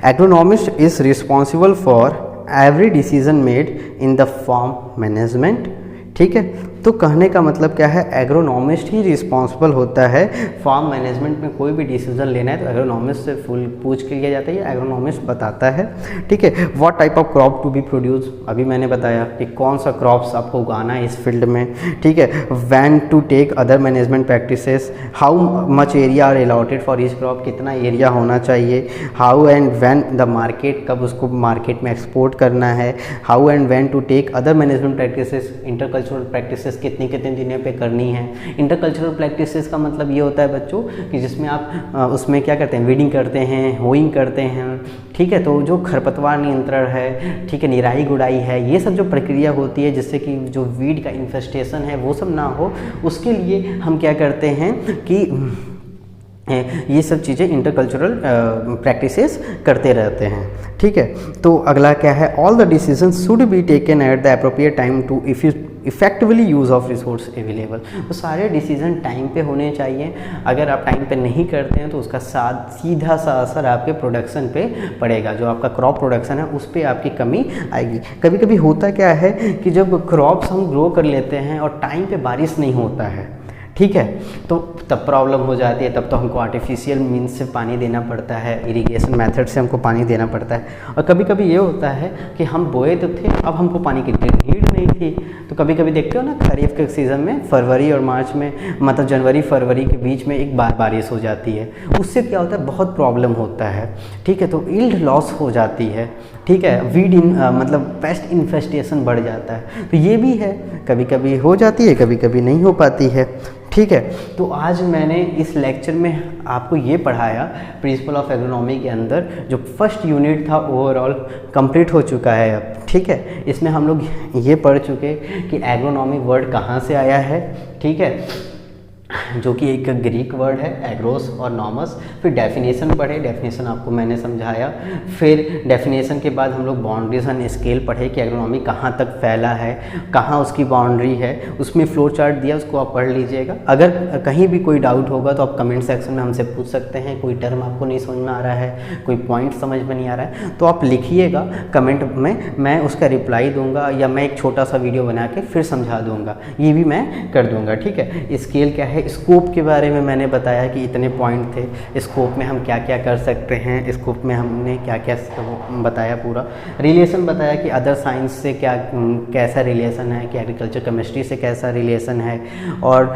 agronomist is responsible for every decision made in the farm management, ठीक है। तो कहने का मतलब क्या है, एग्रोनॉमिस्ट ही रिस्पॉन्सिबल होता है फार्म मैनेजमेंट में, कोई भी डिसीजन लेना है तो एग्रोनॉमिस्ट से फुल पूछ के लिया जाता है, या एग्रोनॉमिस्ट बताता है, ठीक है। What type of crop to be produce, अभी मैंने बताया कि कौन सा क्रॉप्स आपको उगाना है इस फील्ड में, ठीक है। When to take other management practices, how much area are allotted for each crop, कितना एरिया होना चाहिए, how and when the market, कब उसको मार्केट में एक्सपोर्ट करना है, how and when to take other management practices, intercultural practices कितनी कितने दिनों पे करनी है। इंटरकल्चरल प्रैक्टिसेस का मतलब ये होता है बच्चों कि जिसमें आप उसमें क्या करते हैं, वीडिंग करते हैं, होइंग करते हैं, ठीक है। तो जो खरपतवार नियंत्रण है, ठीक है, निराई गुड़ाई है, ये सब जो प्रक्रिया होती है जिससे कि जो वीड का इन्फेस्टेशन है वो सब ना हो, उसके लिए हम क्या करते हैं कि ये सब चीज़ें इंटरकल्चरल प्रैक्टिसेस करते रहते हैं, ठीक है। तो अगला क्या है, all the decisions should be taken at the appropriate time to effectively use of resource available. तो सारे डिसीजन टाइम पे होने चाहिए, अगर आप टाइम पे नहीं करते हैं तो उसका सीधा सा असर आपके प्रोडक्शन पे पड़ेगा, जो आपका क्रॉप प्रोडक्शन है उस पर आपकी कमी आएगी। कभी कभी होता क्या है कि जब क्रॉप्स हम ग्रो कर लेते हैं और टाइम पे बारिश नहीं होता है, ठीक है, तो तब प्रॉब्लम हो जाती है, तब तो हमको आर्टिफिशियल मीन्स से पानी देना पड़ता है, इरिगेशन मेथड से हमको पानी देना पड़ता है। और कभी कभी ये होता है कि हम बोए तो थे, अब हमको पानी की नीड नहीं थी, तो कभी कभी देखते हो ना खरीफ के सीज़न में फरवरी और मार्च में, मतलब जनवरी फरवरी के बीच में एक बार बारिश हो जाती है, उससे क्या होता है, बहुत प्रॉब्लम होता है, ठीक है। तो यील्ड लॉस हो जाती है, ठीक है, वीड मतलब पेस्ट इन्फेस्टेशन बढ़ जाता है, तो ये भी है, कभी कभी हो जाती है, कभी कभी नहीं हो पाती है, ठीक है। तो आज मैंने इस लेक्चर में आपको ये पढ़ाया, प्रिंसिपल ऑफ एग्रोनॉमी के अंदर जो फर्स्ट यूनिट था ओवरऑल कंप्लीट हो चुका है अब, ठीक है। इसमें हम लोग ये पढ़ चुके कि एग्रोनॉमी वर्ड कहाँ से आया है, ठीक है, जो कि एक ग्रीक वर्ड है एग्रोस और नॉमस। फिर डेफिनेशन पढ़े, डेफिनेशन आपको मैंने समझाया, फिर डेफिनेशन के बाद हम लोग बाउंड्रीज एंड स्केल पढ़े कि एग्रोनॉमी कहाँ तक फैला है, कहाँ उसकी बाउंड्री है, उसमें फ्लो चार्ट दिया, उसको आप पढ़ लीजिएगा। अगर कहीं भी कोई डाउट होगा तो आप कमेंट सेक्शन में हमसे पूछ सकते हैं, कोई टर्म आपको नहीं समझ में आ रहा है, कोई पॉइंट समझ में नहीं आ रहा है तो आप लिखिएगा कमेंट में, मैं उसका रिप्लाई दूंगा, या मैं एक छोटा सा वीडियो बना के फिर समझा दूंगा, ये भी मैं कर दूंगा, ठीक है। स्केल क्या है, स्कोप के बारे में मैंने बताया कि इतने पॉइंट थे, स्कोप में हम क्या क्या कर सकते हैं, स्कोप में हमने क्या क्या बताया, पूरा रिलेशन बताया कि अदर साइंस से क्या कैसा रिलेशन है, कि एग्रीकल्चर केमिस्ट्री से कैसा रिलेशन है, और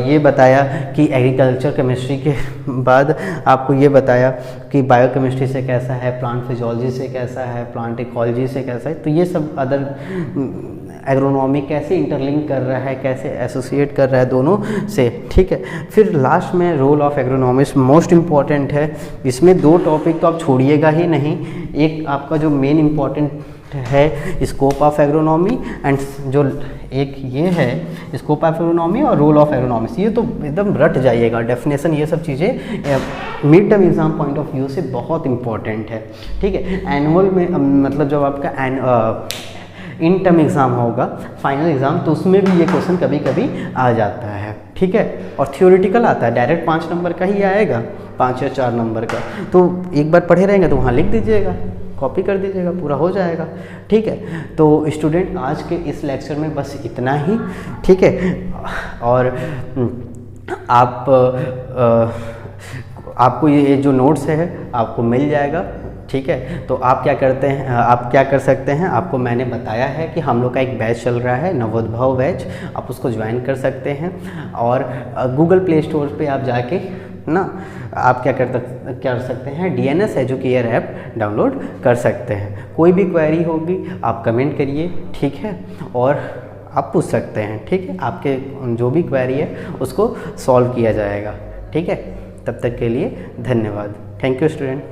ये बताया कि एग्रीकल्चर केमिस्ट्री के बाद आपको ये बताया कि बायोकेमिस्ट्री से कैसा है, प्लांट फिजियोलॉजी से कैसा है, प्लांट इकोलॉजी से कैसा है, तो ये सब अदर एग्रोनॉमी कैसे इंटरलिंक कर रहा है, कैसे एसोसिएट कर रहा है दोनों से, ठीक है। फिर लास्ट में role of agronomist most important है, इसमें दो टॉपिक तो आप छोड़िएगा ही नहीं, एक आपका जो मेन इम्पॉर्टेंट है स्कोप ऑफ एग्रोनॉमी, एंड जो एक ये है स्कोप ऑफ एग्रोनॉमी और रोल ऑफ एग्रोनॉमिस्ट, ये तो एकदम रट जाइएगा, डेफिनेशन ये सब चीज़ें mid term exam point of view से बहुत इंपॉर्टेंट है, ठीक है। एनुअल में मतलब जब आपका इन टर्म एग्ज़ाम होगा, फाइनल एग्ज़ाम, तो उसमें भी ये क्वेश्चन कभी कभी आ जाता है, ठीक है। और थियोरेटिकल आता है, डायरेक्ट 5 नंबर का ही आएगा, 5 या 4 नंबर का, तो एक बार पढ़े रहेंगे तो वहाँ लिख दीजिएगा, कॉपी कर दीजिएगा, पूरा हो जाएगा, ठीक है। तो स्टूडेंट आज के इस लेक्चर में बस इतना ही, ठीक है। और आपको ये जो नोट्स है आपको मिल जाएगा, ठीक है। तो आप क्या करते हैं, आप क्या कर सकते हैं, आपको मैंने बताया है कि हम लोग का एक बैच चल रहा है नवोद्भव बैच, आप उसको ज्वाइन कर सकते हैं। और गूगल प्ले स्टोर पे आप जाके ना आप क्या कर सकते हैं, DNS एजुकेयर ऐप डाउनलोड कर सकते हैं। कोई भी क्वेरी होगी आप कमेंट करिए, ठीक है, और आप पूछ सकते हैं, ठीक है। आपके जो भी क्वेरी है उसको सॉल्व किया जाएगा, ठीक है। तब तक के लिए धन्यवाद। Thank you student.